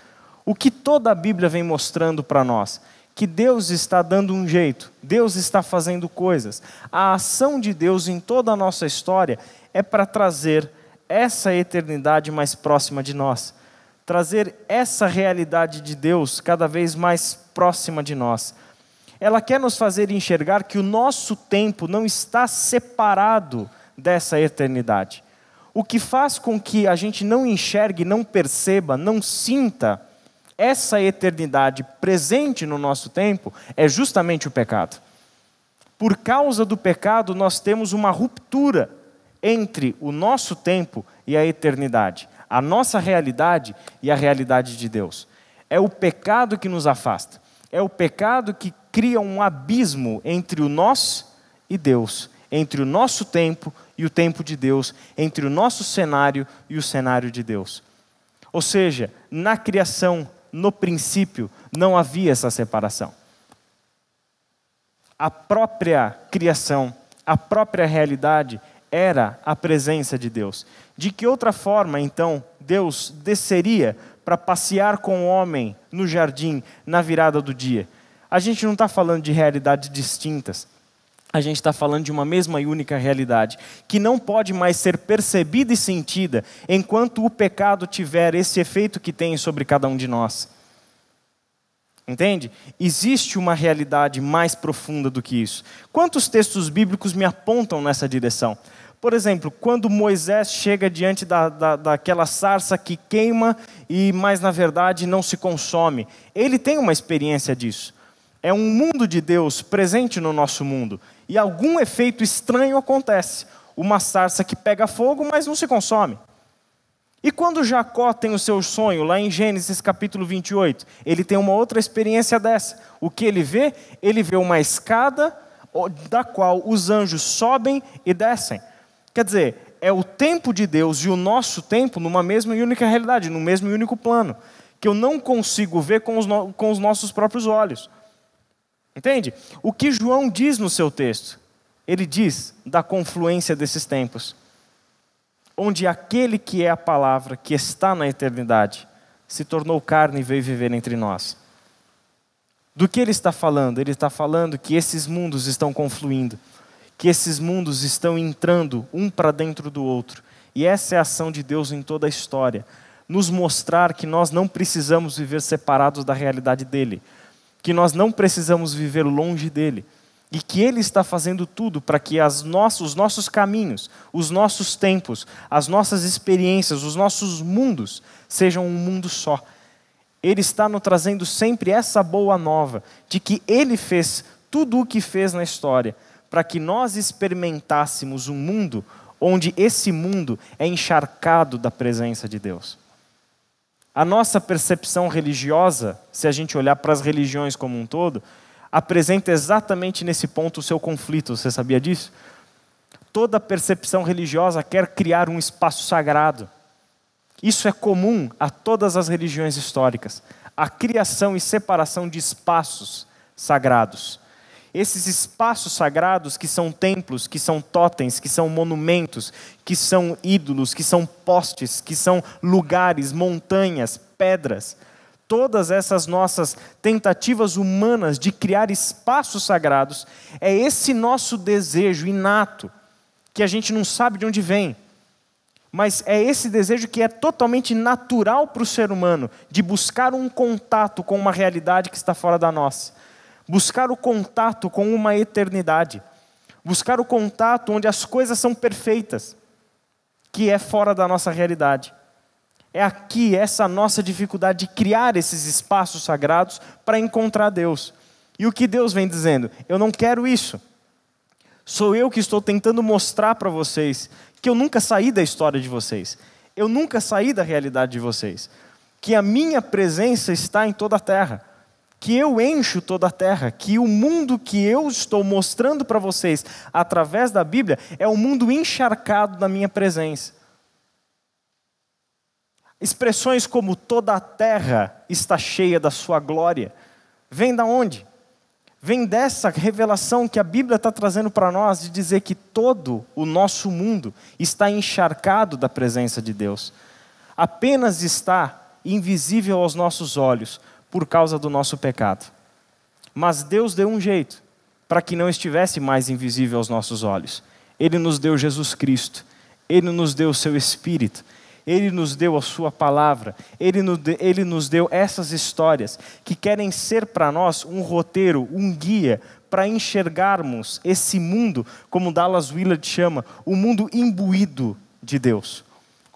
O que toda a Bíblia vem mostrando para nós? Que Deus está dando um jeito, Deus está fazendo coisas. A ação de Deus em toda a nossa história é para trazer essa eternidade mais próxima de nós. Trazer essa realidade de Deus cada vez mais próxima de nós. Ela quer nos fazer enxergar que o nosso tempo não está separado dessa eternidade. O que faz com que a gente não enxergue, não perceba, não sinta essa eternidade presente no nosso tempo é justamente o pecado. Por causa do pecado, nós temos uma ruptura entre o nosso tempo e a eternidade. A nossa realidade e a realidade de Deus. É o pecado que nos afasta. É o pecado que cria um abismo entre o nós e Deus, entre o nosso tempo e o tempo de Deus, entre o nosso cenário e o cenário de Deus. Ou seja, na criação, no princípio, não havia essa separação. A própria criação, a própria realidade era a presença de Deus. De que outra forma, então, Deus desceria para passear com o homem no jardim na virada do dia? A gente não está falando de realidades distintas. a gente está falando de uma mesma e única realidade, que não pode mais ser percebida e sentida enquanto o pecado tiver esse efeito que tem sobre cada um de nós. Entende? Existe uma realidade mais profunda do que isso. Quantos textos bíblicos me apontam nessa direção? Por exemplo, quando Moisés chega diante daquela sarça que queima, mas na verdade não se consome. Ele tem uma experiência disso. É um mundo de Deus presente no nosso mundo. E algum efeito estranho acontece. Uma sarça que pega fogo, mas não se consome. E quando Jacó tem o seu sonho, lá em Gênesis capítulo 28, ele tem uma outra experiência dessa. O que ele vê? Ele vê uma escada da qual os anjos sobem e descem. Quer dizer, é o tempo de Deus e o nosso tempo numa mesma e única realidade, no mesmo e único plano, que eu não consigo ver com os nossos próprios olhos. Entende? O que João diz no seu texto? Ele diz da confluência desses tempos, onde aquele que é a palavra, que está na eternidade, se tornou carne e veio viver entre nós. Do que ele está falando? Ele está falando que esses mundos estão confluindo, que esses mundos estão entrando um para dentro do outro. E essa é a ação de Deus em toda a história. Nos mostrar que nós não precisamos viver separados da realidade dele, que nós não precisamos viver longe dele, e que ele está fazendo tudo para que os nossos caminhos, os nossos tempos, as nossas experiências, os nossos mundos sejam um mundo só. Ele está nos trazendo sempre essa boa nova de que ele fez tudo o que fez na história para que nós experimentássemos um mundo onde esse mundo é encharcado da presença de Deus. A nossa percepção religiosa, se a gente olhar para as religiões como um todo, apresenta exatamente nesse ponto o seu conflito. Você sabia disso? Toda percepção religiosa quer criar um espaço sagrado. Isso é comum a todas as religiões históricas. A criação e separação de espaços sagrados. Esses espaços sagrados que são templos, que são totens, que são monumentos, que são ídolos, que são postes, que são lugares, montanhas, pedras. Todas essas nossas tentativas humanas de criar espaços sagrados, é esse nosso desejo inato, que a gente não sabe de onde vem, mas é esse desejo que é totalmente natural para o ser humano, de buscar um contato com uma realidade que está fora da nossa, buscar o contato com uma eternidade, buscar o contato onde as coisas são perfeitas, que é fora da nossa realidade. É aqui essa nossa dificuldade de criar esses espaços sagrados para encontrar Deus. E o que Deus vem dizendo? Eu não quero isso. Sou eu que estou tentando mostrar para vocês que eu nunca saí da história de vocês. Eu nunca saí da realidade de vocês. Que a minha presença está em toda a terra. Que eu encho toda a terra. Que o mundo que eu estou mostrando para vocês através da Bíblia é um mundo encharcado da minha presença. Expressões como toda a terra está cheia da sua glória. Vem da onde? Vem dessa revelação que a Bíblia está trazendo para nós, de dizer que todo o nosso mundo está encharcado da presença de Deus. Apenas está invisível aos nossos olhos por causa do nosso pecado. Mas Deus deu um jeito para que não estivesse mais invisível aos nossos olhos. Ele nos deu Jesus Cristo. Ele nos deu o seu Espírito. Ele nos deu a sua palavra, Ele nos deu essas histórias que querem ser para nós um roteiro, um guia para enxergarmos esse mundo, como Dallas Willard chama, o mundo imbuído de Deus.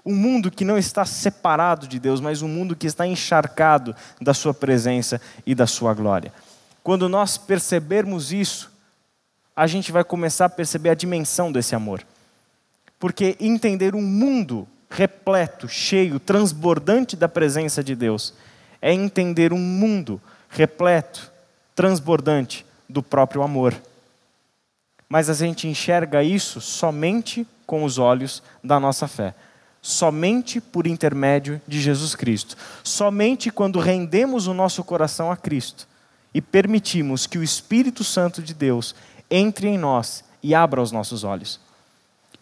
Um mundo que não está separado de Deus, mas um mundo que está encharcado da sua presença e da sua glória. Quando nós percebermos isso, a gente vai começar a perceber a dimensão desse amor. Porque entender um mundo repleto, cheio, transbordante da presença de Deus, é entender um mundo repleto, transbordante do próprio amor. Mas a gente enxerga isso somente com os olhos da nossa fé. Somente por intermédio de Jesus Cristo. Somente quando rendemos o nosso coração a Cristo e permitimos que o Espírito Santo de Deus entre em nós e abra os nossos olhos.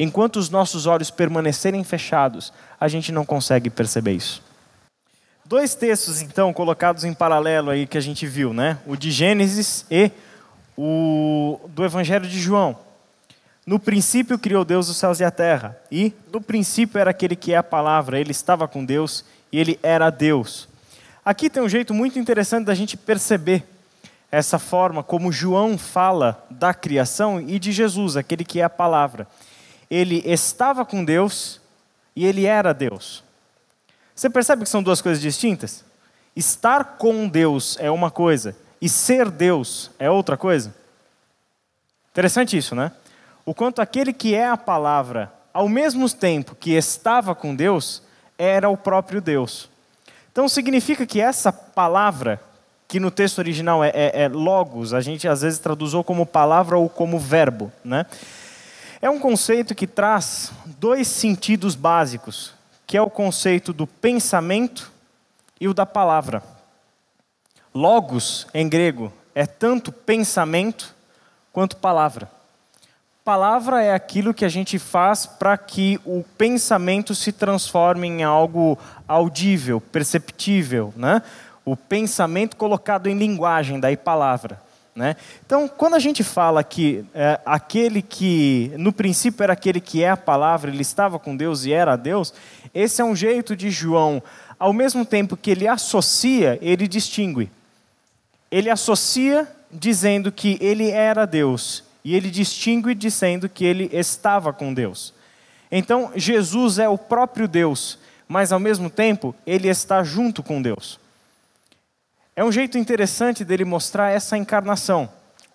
Enquanto os nossos olhos permanecerem fechados, a gente não consegue perceber isso. Dois textos, então, colocados em paralelo aí que a gente viu, né? O de Gênesis e do Evangelho de João. No princípio criou Deus os céus e a terra. E no princípio era aquele que é a palavra. Ele estava com Deus e ele era Deus. Aqui tem um jeito muito interessante da gente perceber essa forma como João fala da criação e de Jesus, aquele que é a palavra. Ele estava com Deus e ele era Deus. Você percebe que são duas coisas distintas? Estar com Deus é uma coisa e ser Deus é outra coisa. Interessante isso, né? O quanto aquele que é a palavra, ao mesmo tempo que estava com Deus, era o próprio Deus. Então significa que essa palavra, que no texto original é logos, a gente às vezes traduzou como palavra ou como verbo, né? É um conceito que traz dois sentidos básicos, que é o conceito do pensamento e o da palavra. Logos, em grego, é tanto pensamento quanto palavra. Palavra é aquilo que a gente faz para que o pensamento se transforme em algo audível, perceptível, né? O pensamento colocado em linguagem, daí palavra, né? Então, quando a gente fala que aquele que no princípio era aquele que é a palavra, ele estava com Deus e era Deus, esse é um jeito de João, ao mesmo tempo que ele associa, ele distingue. Ele associa dizendo que ele era Deus, e ele distingue dizendo que ele estava com Deus. Então, Jesus é o próprio Deus, mas ao mesmo tempo, ele está junto com Deus. É um jeito interessante dele mostrar essa encarnação,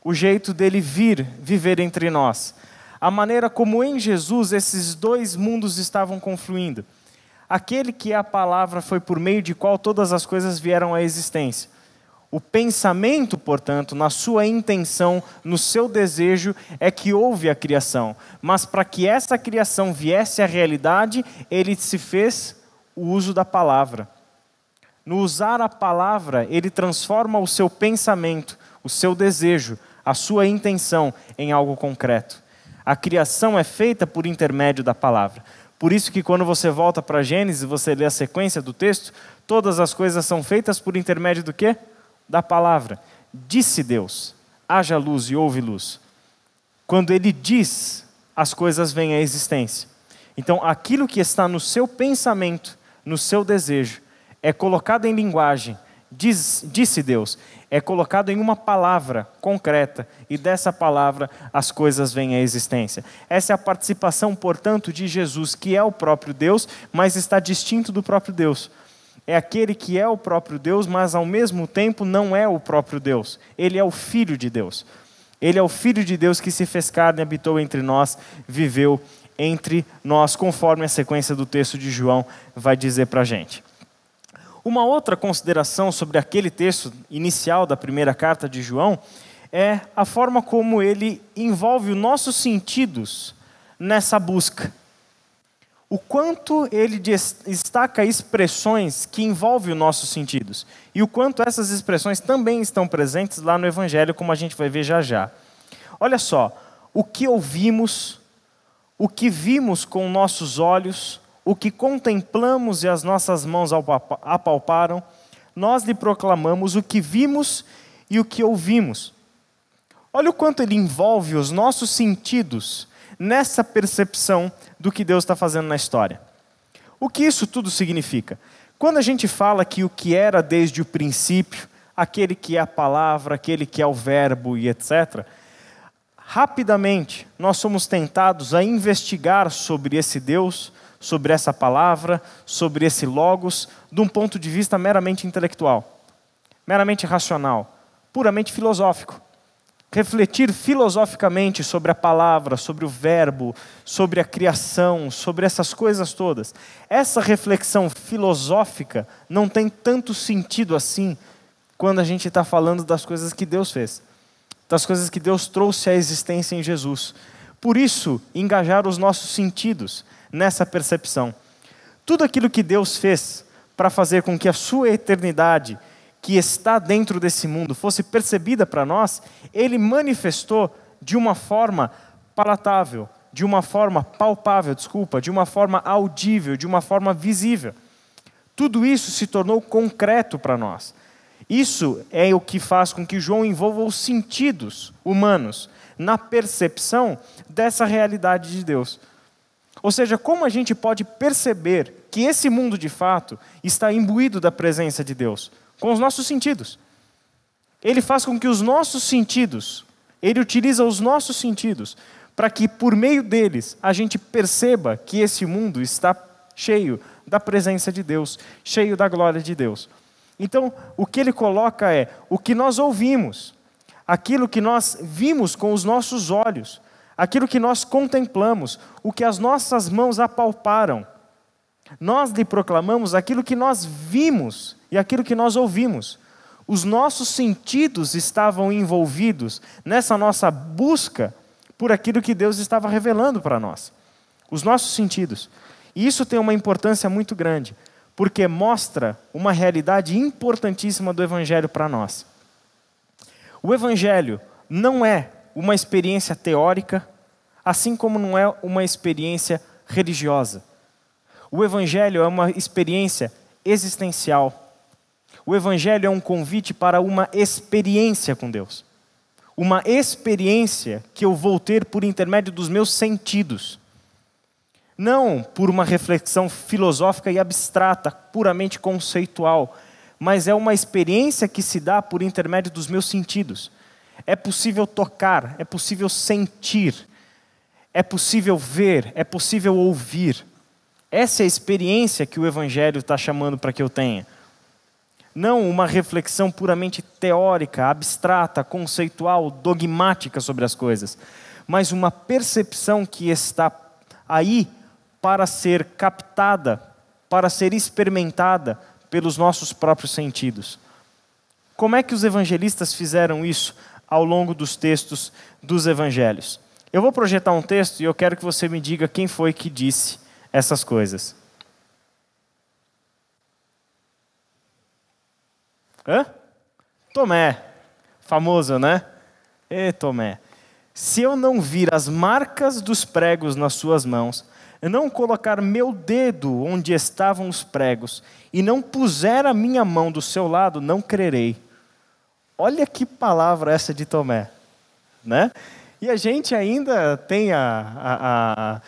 o jeito dele vir viver entre nós. A maneira como em Jesus esses dois mundos estavam confluindo. Aquele que é a palavra foi por meio de qual todas as coisas vieram à existência. O pensamento, portanto, na sua intenção, no seu desejo, é que houve a criação. Mas para que essa criação viesse à realidade, ele se fez o uso da palavra. No usar a palavra, ele transforma o seu pensamento, o seu desejo, a sua intenção em algo concreto. A criação é feita por intermédio da palavra. Por isso que quando você volta para Gênesis, você lê a sequência do texto, todas as coisas são feitas por intermédio do quê? Da palavra. Disse Deus, haja luz e houve luz. Quando ele diz, as coisas vêm à existência. Então, aquilo que está no seu pensamento, no seu desejo, é colocado em linguagem, disse Deus, é colocado em uma palavra concreta, e dessa palavra as coisas vêm à existência. Essa é a participação, portanto, de Jesus, que é o próprio Deus, mas está distinto do próprio Deus. É aquele que é o próprio Deus, mas ao mesmo tempo não é o próprio Deus. Ele é o Filho de Deus. Ele é o Filho de Deus que se fez carne, habitou entre nós, viveu entre nós, conforme a sequência do texto de João vai dizer para a gente. Uma outra consideração sobre aquele texto inicial da primeira carta de João é a forma como ele envolve os nossos sentidos nessa busca. O quanto ele destaca expressões que envolvem os nossos sentidos. E o quanto essas expressões também estão presentes lá no Evangelho, como a gente vai ver já já. Olha só, o que ouvimos, o que vimos com nossos olhos, o que contemplamos e as nossas mãos apalparam, nós lhe proclamamos o que vimos e o que ouvimos. Olha o quanto ele envolve os nossos sentidos nessa percepção do que Deus está fazendo na história. O que isso tudo significa? Quando a gente fala que o que era desde o princípio, aquele que é a palavra, aquele que é o verbo e etc., rapidamente nós somos tentados a investigar sobre esse Deus, sobre essa palavra, sobre esse logos, de um ponto de vista meramente intelectual, meramente racional, puramente filosófico. Refletir filosoficamente sobre a palavra, sobre o verbo, sobre a criação, sobre essas coisas todas. Essa reflexão filosófica não tem tanto sentido assim quando a gente está falando das coisas que Deus fez, das coisas que Deus trouxe à existência em Jesus. Por isso, engajar os nossos sentidos nessa percepção. Tudo aquilo que Deus fez para fazer com que a sua eternidade, que está dentro desse mundo, fosse percebida para nós, ele manifestou de uma forma palatável, de uma forma palpável, de uma forma audível, de uma forma visível. Tudo isso se tornou concreto para nós. Isso é o que faz com que João envolva os sentidos humanos na percepção dessa realidade de Deus. Ou seja, como a gente pode perceber que esse mundo de fato está imbuído da presença de Deus? Com os nossos sentidos. Ele faz com que os nossos sentidos, ele utiliza os nossos sentidos para que por meio deles a gente perceba que esse mundo está cheio da presença de Deus, cheio da glória de Deus. Então, o que ele coloca é o que nós ouvimos, aquilo que nós vimos com os nossos olhos, aquilo que nós contemplamos, o que as nossas mãos apalparam. Nós lhe proclamamos aquilo que nós vimos e aquilo que nós ouvimos. Os nossos sentidos estavam envolvidos nessa nossa busca por aquilo que Deus estava revelando para nós. Os nossos sentidos. E isso tem uma importância muito grande, porque mostra uma realidade importantíssima do Evangelho para nós. O Evangelho não é uma experiência teórica, assim como não é uma experiência religiosa. O Evangelho é uma experiência existencial. O Evangelho é um convite para uma experiência com Deus. Uma experiência que eu vou ter por intermédio dos meus sentidos. Não por uma reflexão filosófica e abstrata, puramente conceitual, mas é uma experiência que se dá por intermédio dos meus sentidos. É possível tocar, é possível sentir, é possível ver, é possível ouvir. Essa é a experiência que o Evangelho está chamando para que eu tenha. Não uma reflexão puramente teórica, abstrata, conceitual, dogmática sobre as coisas, mas uma percepção que está aí para ser captada, para ser experimentada pelos nossos próprios sentidos. Como é que os evangelistas fizeram isso ao longo dos textos dos evangelhos? Eu vou projetar um texto e eu quero que você me diga quem foi que disse essas coisas. Tomé, famoso, né? Tomé. Se eu não vir as marcas dos pregos nas suas mãos, não colocar meu dedo onde estavam os pregos, e não puser a minha mão do seu lado, não crerei. Olha que palavra essa de Tomé, né? E a gente ainda tem a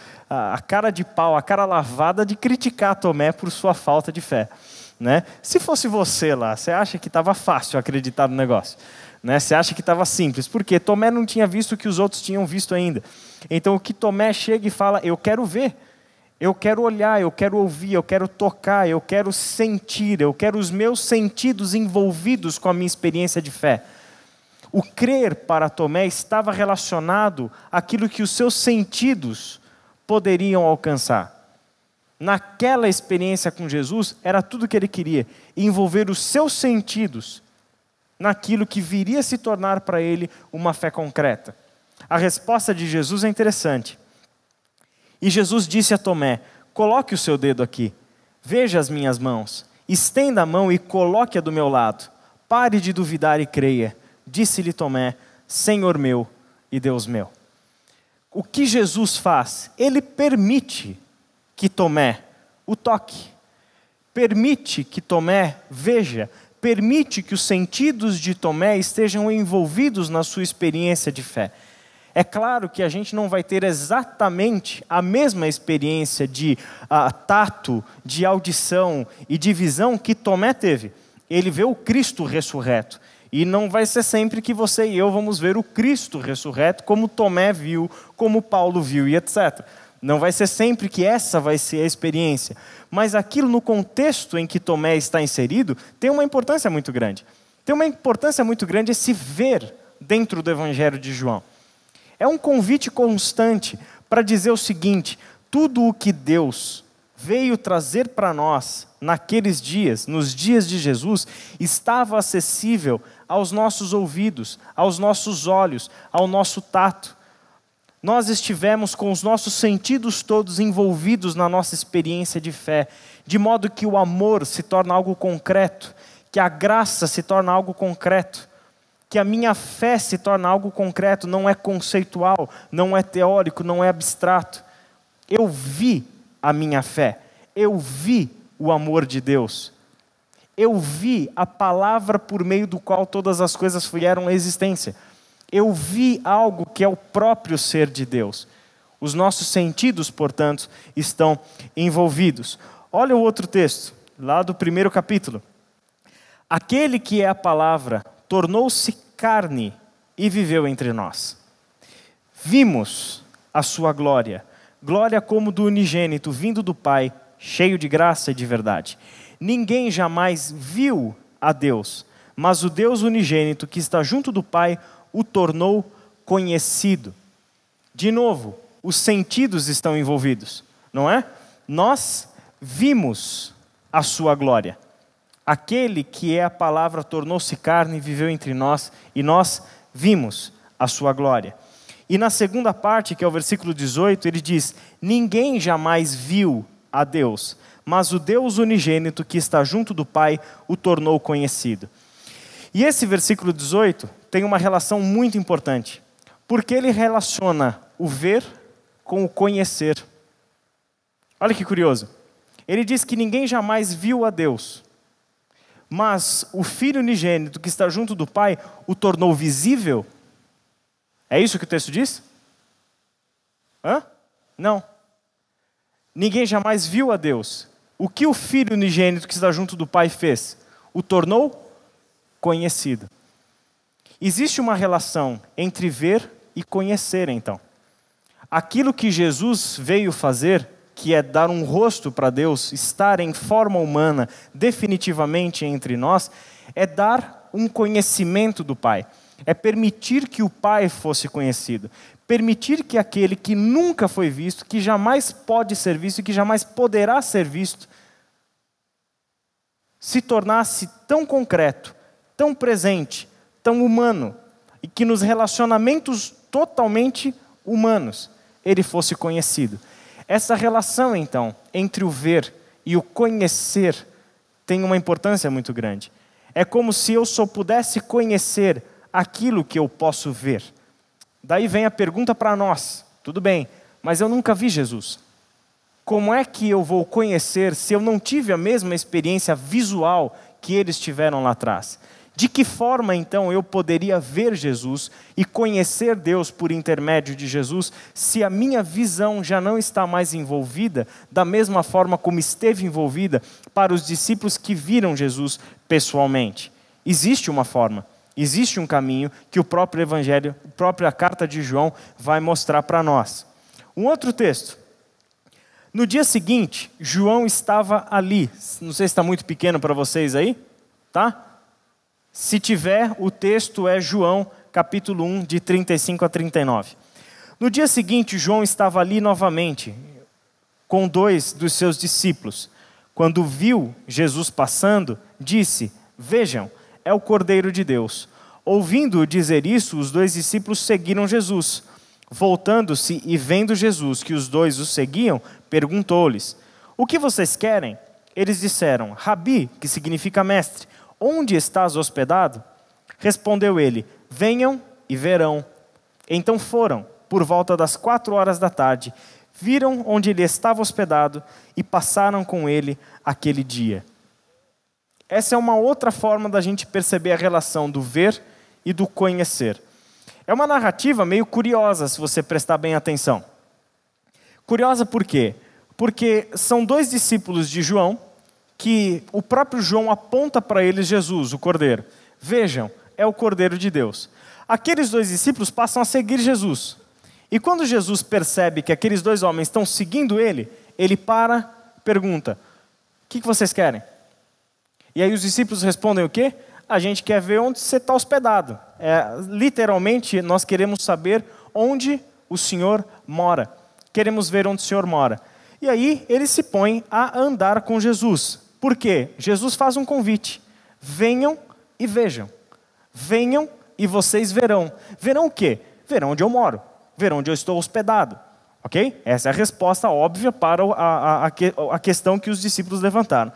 cara de pau, a cara lavada de criticar Tomé por sua falta de fé. Né? Se fosse você lá, você acha que estava fácil acreditar no negócio? Né? Você acha que estava simples? Porque Tomé não tinha visto o que os outros tinham visto ainda. Então o que Tomé chega e fala, eu quero ver, eu quero olhar, eu quero ouvir, eu quero tocar, eu quero sentir, eu quero os meus sentidos envolvidos com a minha experiência de fé. O crer para Tomé estava relacionado àquilo que os seus sentidos poderiam alcançar. Naquela experiência com Jesus, era tudo o que ele queria, envolver os seus sentidos naquilo que viria a se tornar para ele uma fé concreta. A resposta de Jesus é interessante. E Jesus disse a Tomé, coloque o seu dedo aqui, veja as minhas mãos, estenda a mão e coloque-a do meu lado. Pare de duvidar e creia. Disse-lhe Tomé, Senhor meu e Deus meu. O que Jesus faz? Ele permite que Tomé o toque, permite que Tomé veja, permite que os sentidos de Tomé estejam envolvidos na sua experiência de fé. É claro que a gente não vai ter exatamente a mesma experiência de tato, de audição e de visão que Tomé teve. Ele vê o Cristo ressurreto. E não vai ser sempre que você e eu vamos ver o Cristo ressurreto como Tomé viu, como Paulo viu e etc. Não vai ser sempre que essa vai ser a experiência. Mas aquilo no contexto em que Tomé está inserido tem uma importância muito grande. Tem uma importância muito grande esse ver dentro do Evangelho de João. É um convite constante para dizer o seguinte, tudo o que Deus veio trazer para nós naqueles dias, nos dias de Jesus, estava acessível aos nossos ouvidos, aos nossos olhos, ao nosso tato. Nós estivemos com os nossos sentidos todos envolvidos na nossa experiência de fé, de modo que o amor se torna algo concreto, que a graça se torna algo concreto, que a minha fé se torna algo concreto, não é conceitual, não é teórico, não é abstrato. Eu vi a minha fé, eu vi o amor de Deus. Eu vi a palavra por meio do qual todas as coisas vieram à existência. Eu vi algo que é o próprio ser de Deus. Os nossos sentidos, portanto, estão envolvidos. Olha o outro texto, lá do 1º capítulo. Aquele que é a palavra tornou-se carne e viveu entre nós. Vimos a sua glória, glória como do unigênito, vindo do Pai, cheio de graça e de verdade. Ninguém jamais viu a Deus, mas o Deus unigênito que está junto do Pai o tornou conhecido. De novo, os sentidos estão envolvidos, não é? Nós vimos a sua glória. Aquele que é a palavra tornou-se carne e viveu entre nós, e nós vimos a sua glória. E na segunda parte, que é o versículo 18, ele diz: ninguém jamais viu a Deus, mas o Deus unigênito que está junto do Pai o tornou conhecido. E esse versículo 18 tem uma relação muito importante, porque ele relaciona o ver com o conhecer. Olha que curioso. Ele diz que ninguém jamais viu a Deus, mas o Filho unigênito que está junto do Pai o tornou visível. É isso que o texto diz? Não. Ninguém jamais viu a Deus. O que o Filho unigênito que está junto do Pai fez? O tornou conhecido. Existe uma relação entre ver e conhecer, então. Aquilo que Jesus veio fazer, que é dar um rosto para Deus, estar em forma humana definitivamente entre nós, é dar um conhecimento do Pai. É permitir que o Pai fosse conhecido. Permitir que aquele que nunca foi visto, que jamais pode ser visto e que jamais poderá ser visto, se tornasse tão concreto, tão presente, tão humano, e que nos relacionamentos totalmente humanos, ele fosse conhecido. Essa relação, então, entre o ver e o conhecer tem uma importância muito grande. É como se eu só pudesse conhecer aquilo que eu posso ver. Daí vem a pergunta para nós: tudo bem, mas eu nunca vi Jesus. Como é que eu vou conhecer se eu não tive a mesma experiência visual que eles tiveram lá atrás? De que forma, então, eu poderia ver Jesus e conhecer Deus por intermédio de Jesus, se a minha visão já não está mais envolvida da mesma forma como esteve envolvida para os discípulos que viram Jesus pessoalmente? Existe uma forma, existe um caminho que o próprio Evangelho, a própria carta de João vai mostrar para nós. Um outro texto. No dia seguinte, João estava ali. Não sei se está muito pequeno para vocês aí, tá? Se tiver, o texto é João, capítulo 1, de 35 a 39. No dia seguinte, João estava ali novamente, com 2 dos seus discípulos. Quando viu Jesus passando, disse: vejam, é o Cordeiro de Deus. Ouvindo-o dizer isso, os 2 discípulos seguiram Jesus. Voltando-se e vendo Jesus que os 2 o seguiam, perguntou-lhes: o que vocês querem? Eles disseram: Rabi, que significa mestre, onde estás hospedado? Respondeu ele: venham e verão. Então foram, por volta das 4 da tarde, viram onde ele estava hospedado e passaram com ele aquele dia. Essa é uma outra forma da gente perceber a relação do ver e do conhecer. É uma narrativa meio curiosa, se você prestar bem atenção. Curiosa por quê? Porque são 2 discípulos de João, que o próprio João aponta para eles Jesus, o Cordeiro. Vejam, é o Cordeiro de Deus. Aqueles 2 discípulos passam a seguir Jesus. E quando Jesus percebe que aqueles 2 homens estão seguindo ele, ele para, pergunta: o que vocês querem? E aí os discípulos respondem o quê? A gente quer ver onde você está hospedado. Literalmente, nós queremos saber onde o Senhor mora. Queremos ver onde o Senhor mora. E aí eles se põem a andar com Jesus. Por quê? Jesus faz um convite: venham e vejam. Venham e vocês verão. Verão o quê? Verão onde eu moro. Verão onde eu estou hospedado. Ok? Essa é a resposta óbvia para a questão que os discípulos levantaram.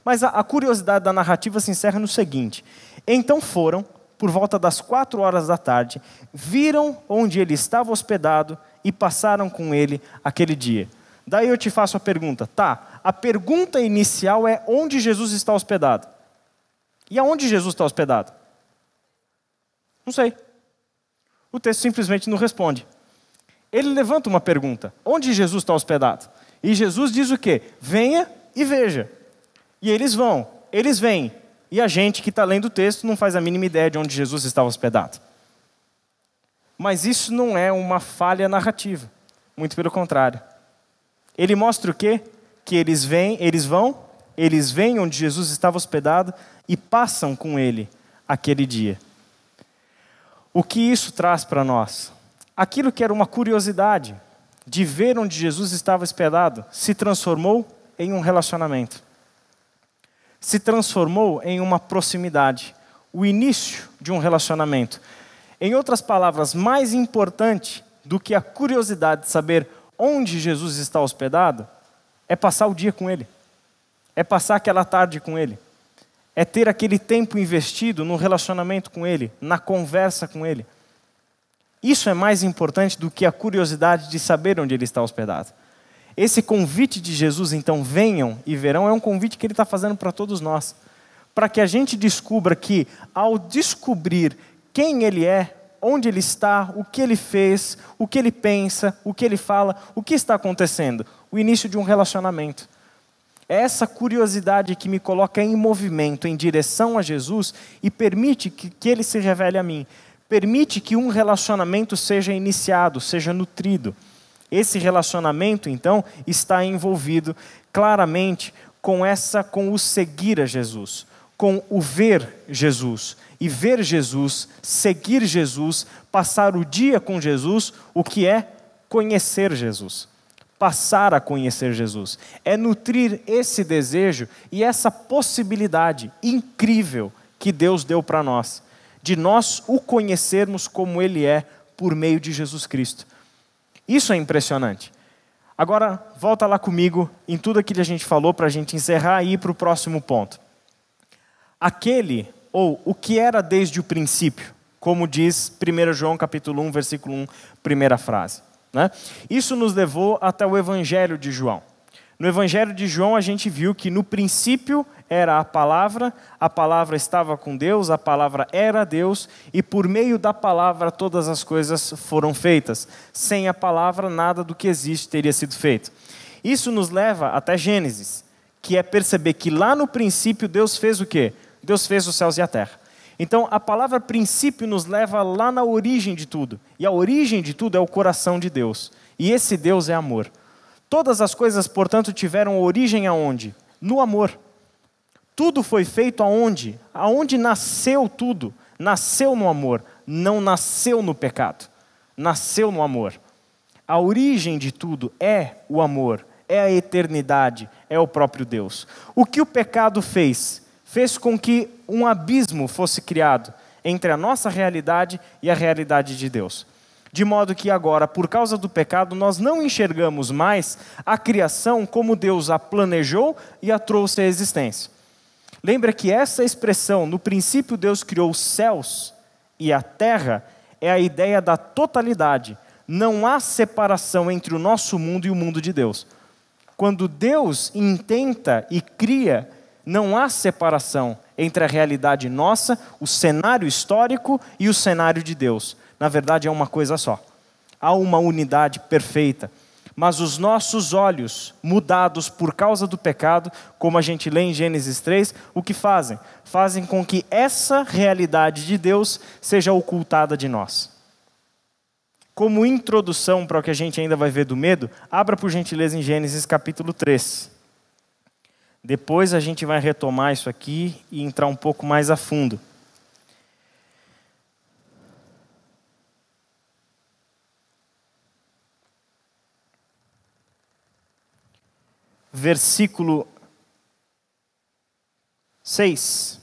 Mas a curiosidade da narrativa se encerra no seguinte: então foram, por volta das 4 da tarde, viram onde ele estava hospedado e passaram com ele aquele dia. Daí eu te faço a pergunta, tá? A pergunta inicial é: onde Jesus está hospedado? E aonde Jesus está hospedado? Não sei. O texto simplesmente não responde. Ele levanta uma pergunta: onde Jesus está hospedado? E Jesus diz o quê? Venha e veja. E eles vão, eles vêm. E a gente que está lendo o texto não faz a mínima ideia de onde Jesus estava hospedado. Mas isso não é uma falha narrativa. Muito pelo contrário. Ele mostra o quê? Que eles vêm onde Jesus estava hospedado e passam com ele aquele dia. O que isso traz para nós? Aquilo que era uma curiosidade de ver onde Jesus estava hospedado se transformou em um relacionamento. Se transformou em uma proximidade. O início de um relacionamento. Em outras palavras, mais importante do que a curiosidade de saber onde Jesus está hospedado é passar o dia com ele. É passar aquela tarde com ele. É ter aquele tempo investido no relacionamento com ele, na conversa com ele. Isso é mais importante do que a curiosidade de saber onde ele está hospedado. Esse convite de Jesus, então, venham e verão, é um convite que ele está fazendo para todos nós. Para que a gente descubra que, ao descobrir quem ele é, onde ele está, o que ele fez, o que ele pensa, o que ele fala, o que está acontecendo? O início de um relacionamento. É essa curiosidade que me coloca em movimento, em direção a Jesus e permite que ele se revele a mim. Permite que um relacionamento seja iniciado, seja nutrido. Esse relacionamento, então, está envolvido claramente com o seguir a Jesus, com o ver Jesus. E ver Jesus, seguir Jesus, passar o dia com Jesus, o que é conhecer Jesus. Passar a conhecer Jesus. É nutrir esse desejo e essa possibilidade incrível que Deus deu para nós, de nós o conhecermos como Ele é por meio de Jesus Cristo. Isso é impressionante. Agora, volta lá comigo em tudo aquilo que a gente falou para a gente encerrar e ir para o próximo ponto. Aquele, ou o que era desde o princípio, como diz 1 João capítulo 1, versículo 1, primeira frase. Né? Isso nos levou até o Evangelho de João. No Evangelho de João a gente viu que no princípio era a palavra estava com Deus, a palavra era Deus, e por meio da palavra todas as coisas foram feitas. Sem a palavra nada do que existe teria sido feito. Isso nos leva até Gênesis, que é perceber que lá no princípio Deus fez o quê? Deus fez os céus e a terra. Então a palavra princípio nos leva lá na origem de tudo. E a origem de tudo é o coração de Deus. E esse Deus é amor. Todas as coisas, portanto, tiveram origem aonde? No amor. Tudo foi feito aonde? Aonde nasceu tudo? Nasceu no amor, não nasceu no pecado. Nasceu no amor. A origem de tudo é o amor, é a eternidade, é o próprio Deus. O que o pecado fez? Fez com que um abismo fosse criado entre a nossa realidade e a realidade de Deus. De modo que agora, por causa do pecado, nós não enxergamos mais a criação como Deus a planejou e a trouxe à existência. Lembra que essa expressão, no princípio Deus criou os céus e a terra, é a ideia da totalidade. Não há separação entre o nosso mundo e o mundo de Deus. Quando Deus intenta e cria, não há separação entre a realidade nossa, o cenário histórico e o cenário de Deus. Na verdade, é uma coisa só. Há uma unidade perfeita. Mas os nossos olhos, mudados por causa do pecado, como a gente lê em Gênesis 3, o que fazem? Fazem com que essa realidade de Deus seja ocultada de nós. Como introdução para o que a gente ainda vai ver do medo, abra por gentileza em Gênesis capítulo 3. Depois a gente vai retomar isso aqui e entrar um pouco mais a fundo. Versículo 6.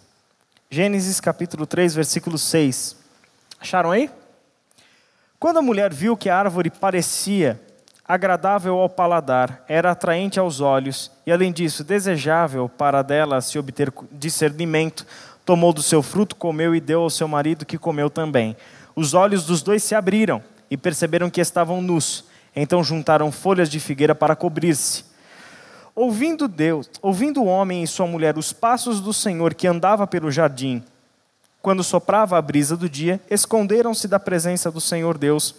Gênesis capítulo 3, versículo 6. Acharam aí? Quando a mulher viu que a árvore parecia agradável ao paladar, era atraente aos olhos e, além disso, desejável para dela se obter discernimento, tomou do seu fruto, comeu e deu ao seu marido, que comeu também. Os olhos dos dois se abriram e perceberam que estavam nus. Então juntaram folhas de figueira para cobrir-se. Ouvindo o homem e sua mulher os passos do Senhor que andava pelo jardim, quando soprava a brisa do dia, esconderam-se da presença do Senhor Deus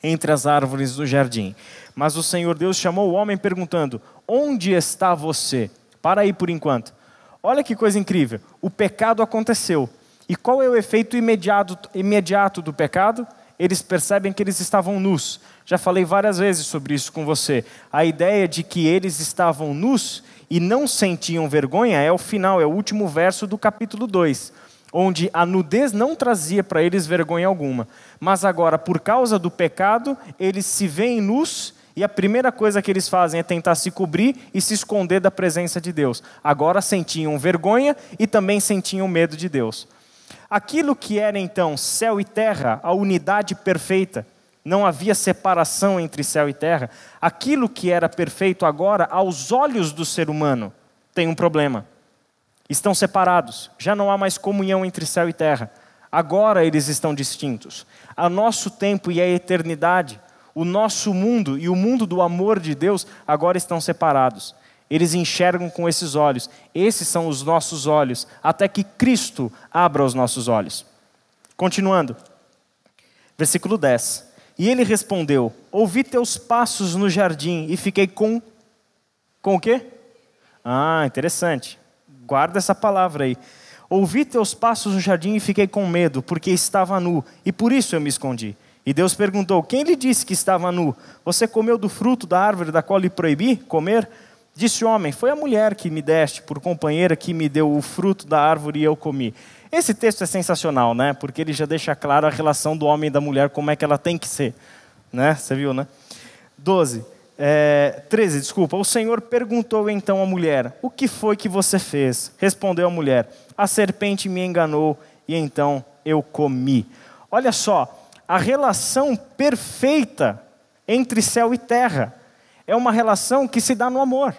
entre as árvores do jardim. Mas o Senhor Deus chamou o homem perguntando: onde está você? Para aí por enquanto. Olha que coisa incrível. O pecado aconteceu. E qual é o efeito imediato do pecado? Eles percebem que eles estavam nus. Já falei várias vezes sobre isso com você. A ideia de que eles estavam nus e não sentiam vergonha é o final, é o último verso do capítulo 2. Onde a nudez não trazia para eles vergonha alguma. Mas agora, por causa do pecado, eles se veem nus e a primeira coisa que eles fazem é tentar se cobrir e se esconder da presença de Deus. Agora sentiam vergonha e também sentiam medo de Deus. Aquilo que era então céu e terra, a unidade perfeita, não havia separação entre céu e terra. Aquilo que era perfeito agora, aos olhos do ser humano, tem um problema. Estão separados, já não há mais comunhão entre céu e terra. Agora eles estão distintos. O nosso tempo e a eternidade, o nosso mundo e o mundo do amor de Deus agora estão separados. Eles enxergam com esses olhos. Esses são os nossos olhos, até que Cristo abra os nossos olhos. Continuando, versículo 10. E ele respondeu: ouvi teus passos no jardim e fiquei com o quê? Interessante. Guarda essa palavra aí. Ouvi teus passos no jardim e fiquei com medo, porque estava nu, e por isso eu me escondi. E Deus perguntou: quem lhe disse que estava nu? Você comeu do fruto da árvore da qual lhe proibi comer? Disse o homem: foi a mulher que me deste por companheira que me deu o fruto da árvore e eu comi. Esse texto é sensacional, né? Porque ele já deixa claro a relação do homem e da mulher, como é que ela tem que ser. Né? Você viu, né? 13, desculpa. O Senhor perguntou então à mulher: o que foi que você fez? Respondeu a mulher: a serpente me enganou e então eu comi. Olha só, a relação perfeita entre céu e terra é uma relação que se dá no amor.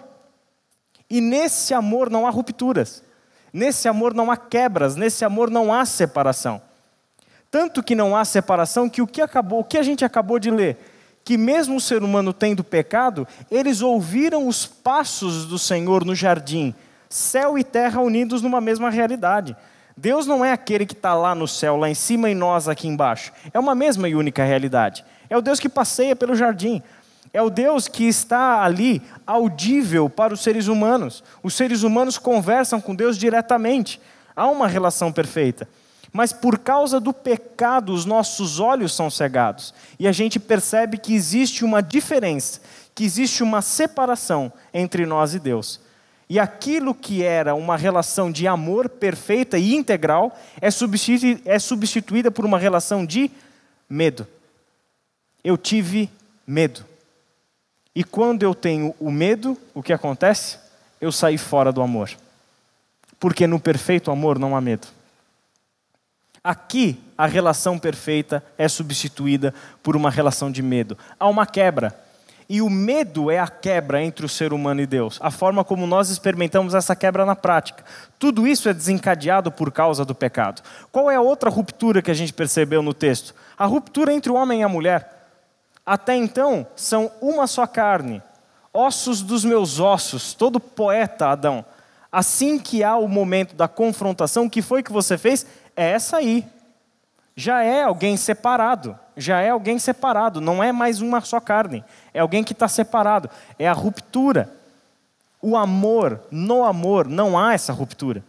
E nesse amor não há rupturas. Nesse amor não há quebras. Nesse amor não há separação. Tanto que não há separação que o que a gente acabou de ler, que mesmo o ser humano tendo pecado, eles ouviram os passos do Senhor no jardim, céu e terra unidos numa mesma realidade. Deus não é aquele que está lá no céu, lá em cima, e nós aqui embaixo. É uma mesma e única realidade. É o Deus que passeia pelo jardim. É o Deus que está ali, audível para os seres humanos. Os seres humanos conversam com Deus diretamente. Há uma relação perfeita. Mas por causa do pecado, os nossos olhos são cegados. E a gente percebe que existe uma diferença, que existe uma separação entre nós e Deus. E aquilo que era uma relação de amor perfeita e integral é substituída por uma relação de medo. Eu tive medo. E quando eu tenho o medo, o que acontece? Eu saí fora do amor. Porque no perfeito amor não há medo. Aqui, a relação perfeita é substituída por uma relação de medo. Há uma quebra. E o medo é a quebra entre o ser humano e Deus. A forma como nós experimentamos essa quebra na prática. Tudo isso é desencadeado por causa do pecado. Qual é a outra ruptura que a gente percebeu no texto? A ruptura entre o homem e a mulher. Até então, são uma só carne. Ossos dos meus ossos. Todo poeta, Adão. Assim que há o momento da confrontação, o que foi que você fez? É essa aí. Já é alguém separado. Já é alguém separado. Não é mais uma só carne. É alguém que está separado. É a ruptura. O amor, no amor, não há essa ruptura.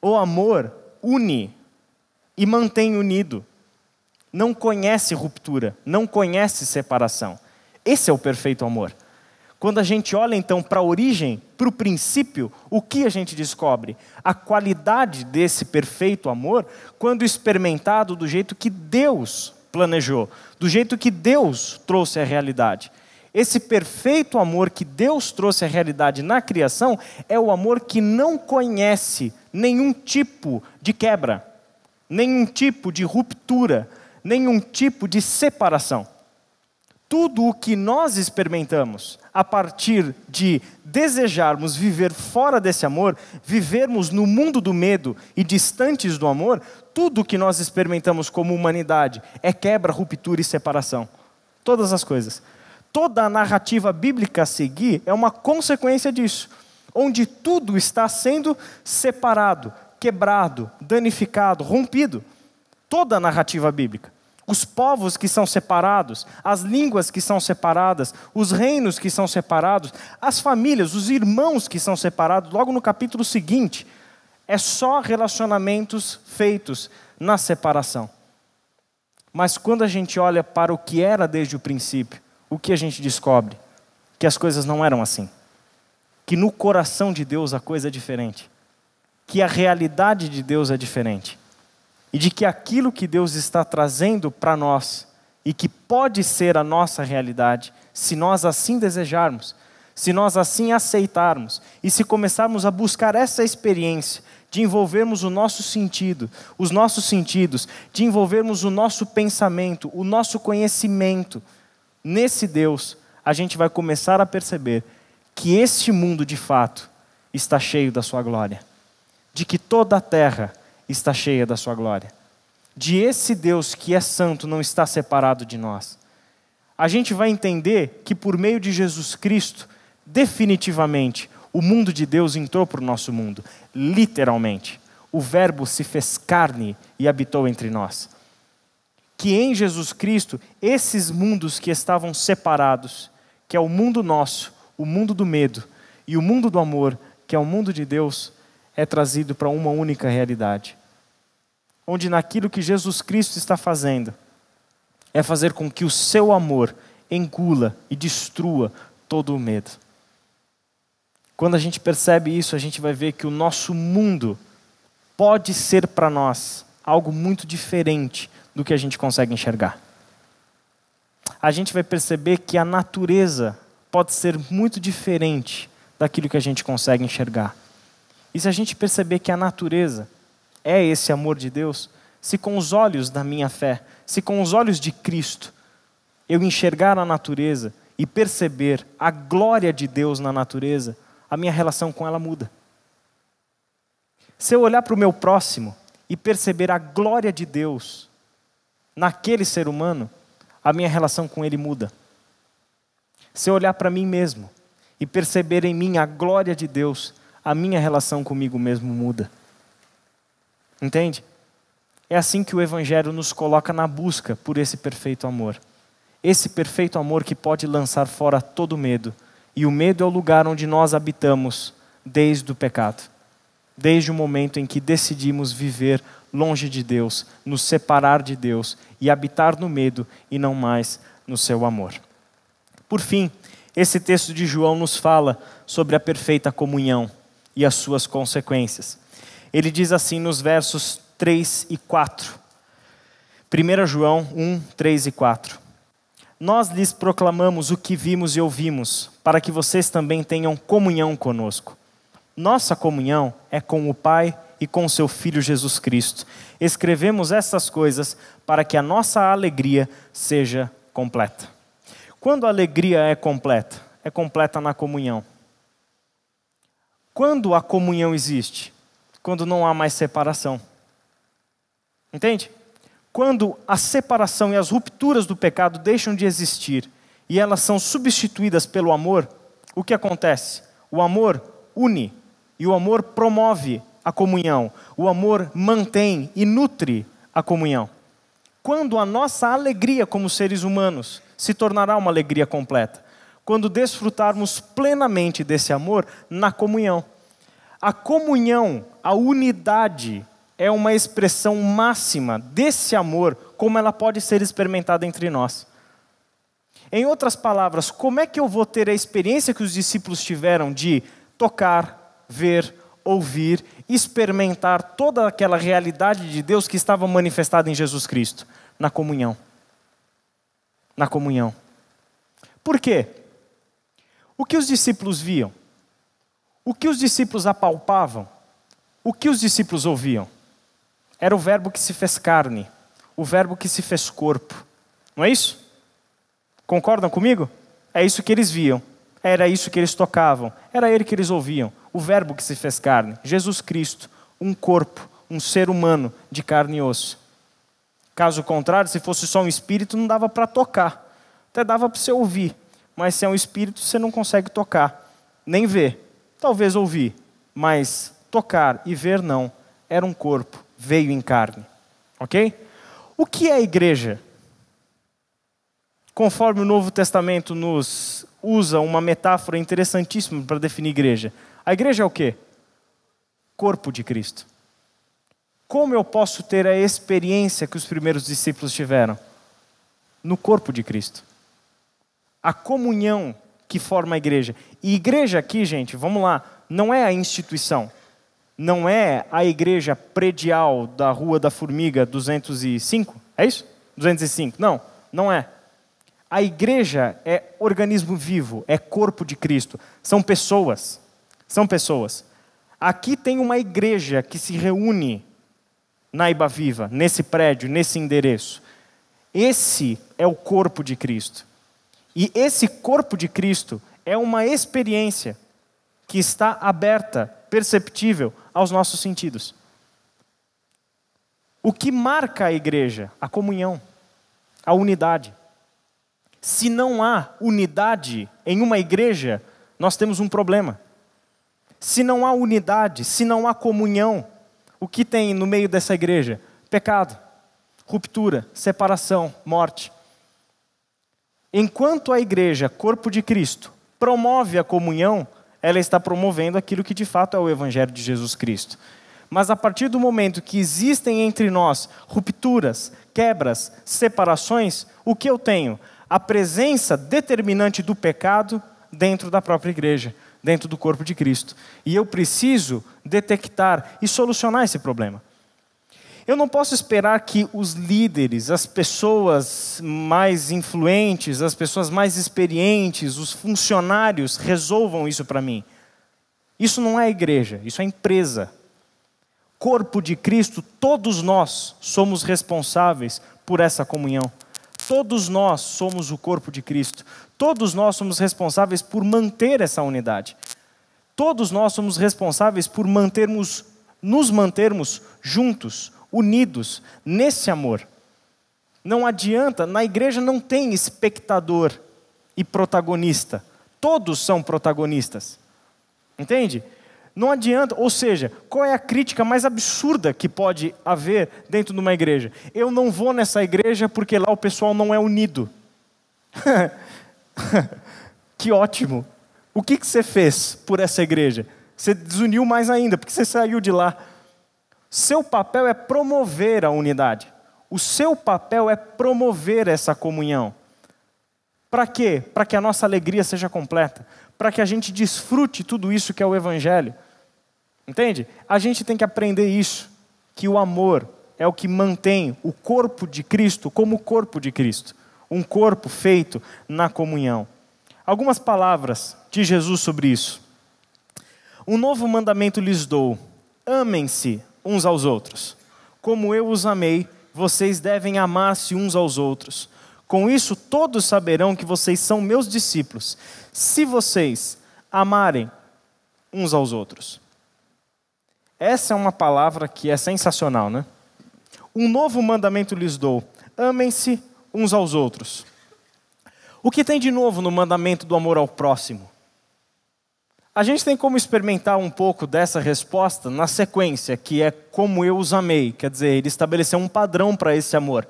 O amor une e mantém unido. Não conhece ruptura. Não conhece separação. Esse é o perfeito amor. Quando a gente olha então para a origem, para o princípio, o que a gente descobre? A qualidade desse perfeito amor, quando experimentado do jeito que Deus planejou, do jeito que Deus trouxe à realidade. Esse perfeito amor que Deus trouxe à realidade na criação é o amor que não conhece nenhum tipo de quebra, nenhum tipo de ruptura, nenhum tipo de separação. Tudo o que nós experimentamos a partir de desejarmos viver fora desse amor, vivermos no mundo do medo e distantes do amor, tudo o que nós experimentamos como humanidade é quebra, ruptura e separação. Todas as coisas. Toda a narrativa bíblica a seguir é uma consequência disso, onde tudo está sendo separado, quebrado, danificado, rompido. Toda a narrativa bíblica. Os povos que são separados, as línguas que são separadas, os reinos que são separados, as famílias, os irmãos que são separados, logo no capítulo seguinte, é só relacionamentos feitos na separação. Mas quando a gente olha para o que era desde o princípio, o que a gente descobre? Que as coisas não eram assim. Que no coração de Deus a coisa é diferente. Que a realidade de Deus é diferente. E de que aquilo que Deus está trazendo para nós, e que pode ser a nossa realidade, se nós assim desejarmos, se nós assim aceitarmos, e se começarmos a buscar essa experiência, de envolvermos o nosso sentido, os nossos sentidos, de envolvermos o nosso pensamento, o nosso conhecimento, nesse Deus, a gente vai começar a perceber que este mundo de fato está cheio da sua glória. De que toda a terra está cheia da sua glória. De esse Deus que é santo não está separado de nós. A gente vai entender que por meio de Jesus Cristo, definitivamente, o mundo de Deus entrou para o nosso mundo. Literalmente. O Verbo se fez carne e habitou entre nós. Que em Jesus Cristo, esses mundos que estavam separados, que é o mundo nosso, o mundo do medo, e o mundo do amor, que é o mundo de Deus, é trazido para uma única realidade. Onde naquilo que Jesus Cristo está fazendo, é fazer com que o seu amor engula e destrua todo o medo. Quando a gente percebe isso, a gente vai ver que o nosso mundo pode ser para nós algo muito diferente do que a gente consegue enxergar. A gente vai perceber que a natureza pode ser muito diferente daquilo que a gente consegue enxergar. E se a gente perceber que a natureza é esse amor de Deus, se com os olhos da minha fé, se com os olhos de Cristo, eu enxergar a natureza e perceber a glória de Deus na natureza, a minha relação com ela muda. Se eu olhar para o meu próximo e perceber a glória de Deus naquele ser humano, a minha relação com ele muda. Se eu olhar para mim mesmo e perceber em mim a glória de Deus, a minha relação comigo mesmo muda. Entende? É assim que o Evangelho nos coloca na busca por esse perfeito amor. Esse perfeito amor que pode lançar fora todo medo. E o medo é o lugar onde nós habitamos desde o pecado. Desde o momento em que decidimos viver longe de Deus, nos separar de Deus e habitar no medo e não mais no seu amor. Por fim, esse texto de João nos fala sobre a perfeita comunhão e as suas consequências. Ele diz assim nos versos 3 e 4. 1 João 1, 3 e 4. Nós lhes proclamamos o que vimos e ouvimos, para que vocês também tenham comunhão conosco. Nossa comunhão é com o Pai e com seu Filho Jesus Cristo. Escrevemos essas coisas para que a nossa alegria seja completa. Quando a alegria é completa na comunhão. Quando a comunhão existe? Quando não há mais separação. Entende? Quando a separação e as rupturas do pecado deixam de existir e elas são substituídas pelo amor, o que acontece? O amor une e o amor promove a comunhão. O amor mantém e nutre a comunhão. Quando a nossa alegria como seres humanos se tornará uma alegria completa? Quando desfrutarmos plenamente desse amor na comunhão. A comunhão, a unidade, é uma expressão máxima desse amor, como ela pode ser experimentada entre nós. Em outras palavras, como é que eu vou ter a experiência que os discípulos tiveram de tocar, ver, ouvir, experimentar toda aquela realidade de Deus que estava manifestada em Jesus Cristo? Na comunhão. Na comunhão. Por quê? O que os discípulos viam? O que os discípulos apalpavam? O que os discípulos ouviam? Era o Verbo que se fez carne, o Verbo que se fez corpo. Não é isso? Concordam comigo? É isso que eles viam, era isso que eles tocavam, era ele que eles ouviam. O Verbo que se fez carne, Jesus Cristo, um corpo, um ser humano de carne e osso. Caso contrário, se fosse só um espírito, não dava para tocar, até dava para você ouvir. mas se é um espírito, você não consegue tocar, nem ver. Talvez ouvir, mas tocar e ver não. Era um corpo, veio em carne. Ok? O que é a igreja? Conforme o Novo Testamento nos usa uma metáfora interessantíssima para definir igreja. A igreja é o quê? Corpo de Cristo. Como eu posso ter a experiência que os primeiros discípulos tiveram? No corpo de Cristo. A comunhão que forma a igreja. E igreja aqui, gente, vamos lá, não é a instituição. Não é a igreja predial da Rua da Formiga 205? É isso? 205? Não, não é. A igreja é organismo vivo, é corpo de Cristo. São pessoas. São pessoas. Aqui tem uma igreja que se reúne na Iba Viva, nesse prédio, nesse endereço. Esse é o corpo de Cristo. E esse corpo de Cristo é uma experiência que está aberta, perceptível aos nossos sentidos. O que marca a igreja? A comunhão, a unidade. Se não há unidade em uma igreja, nós temos um problema. Se não há unidade, se não há comunhão, o que tem no meio dessa igreja? Pecado, ruptura, separação, morte. Enquanto a igreja, corpo de Cristo, promove a comunhão, ela está promovendo aquilo que de fato é o Evangelho de Jesus Cristo. Mas a partir do momento que existem entre nós rupturas, quebras, separações, o que eu tenho? A presença determinante do pecado dentro da própria igreja, dentro do corpo de Cristo. E eu preciso detectar e solucionar esse problema. Eu não posso esperar que os líderes, as pessoas mais influentes, as pessoas mais experientes, os funcionários resolvam isso para mim. Isso não é igreja, isso é empresa. Corpo de Cristo, todos nós somos responsáveis por essa comunhão. Todos nós somos o corpo de Cristo. Todos nós somos responsáveis por manter essa unidade. Todos nós somos responsáveis por nos mantermos juntos, unidos, nesse amor. Não adianta, na igreja não tem espectador e protagonista. Todos são protagonistas. Entende? Não adianta, ou seja, qual é a crítica mais absurda que pode haver dentro de uma igreja? Eu não vou nessa igreja porque lá o pessoal não é unido. Que ótimo! O que você fez por essa igreja? Você desuniu mais ainda, porque você saiu de lá. Seu papel é promover a unidade. O seu papel é promover essa comunhão. Para quê? Para que a nossa alegria seja completa. Para que a gente desfrute tudo isso que é o Evangelho. Entende? A gente tem que aprender isso. Que o amor é o que mantém o corpo de Cristo como corpo de Cristo. Um corpo feito na comunhão. Algumas palavras de Jesus sobre isso. Um novo mandamento lhes dou. Amem-se uns aos outros. Como eu os amei, vocês devem amar-se uns aos outros. Com isso, todos saberão que vocês são meus discípulos, se vocês amarem uns aos outros. Essa é uma palavra que é sensacional, né? Um novo mandamento lhes dou. Amem-se uns aos outros. O que tem de novo no mandamento do amor ao próximo? A gente tem como experimentar um pouco dessa resposta na sequência, que é como eu os amei. Quer dizer, ele estabeleceu um padrão para esse amor.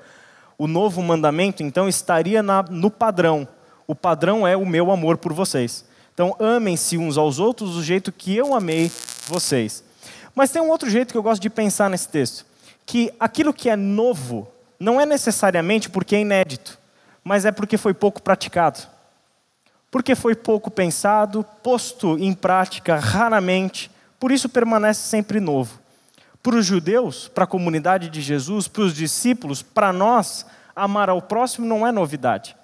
O novo mandamento, então, estaria no padrão. O padrão é o meu amor por vocês. Então, amem-se uns aos outros do jeito que eu amei vocês. Mas tem um outro jeito que eu gosto de pensar nesse texto. Que aquilo que é novo não é necessariamente porque é inédito, mas é porque foi pouco praticado. Porque foi pouco pensado, posto em prática raramente, por isso permanece sempre novo. Para os judeus, para a comunidade de Jesus, para os discípulos, para nós, amar ao próximo não é novidade.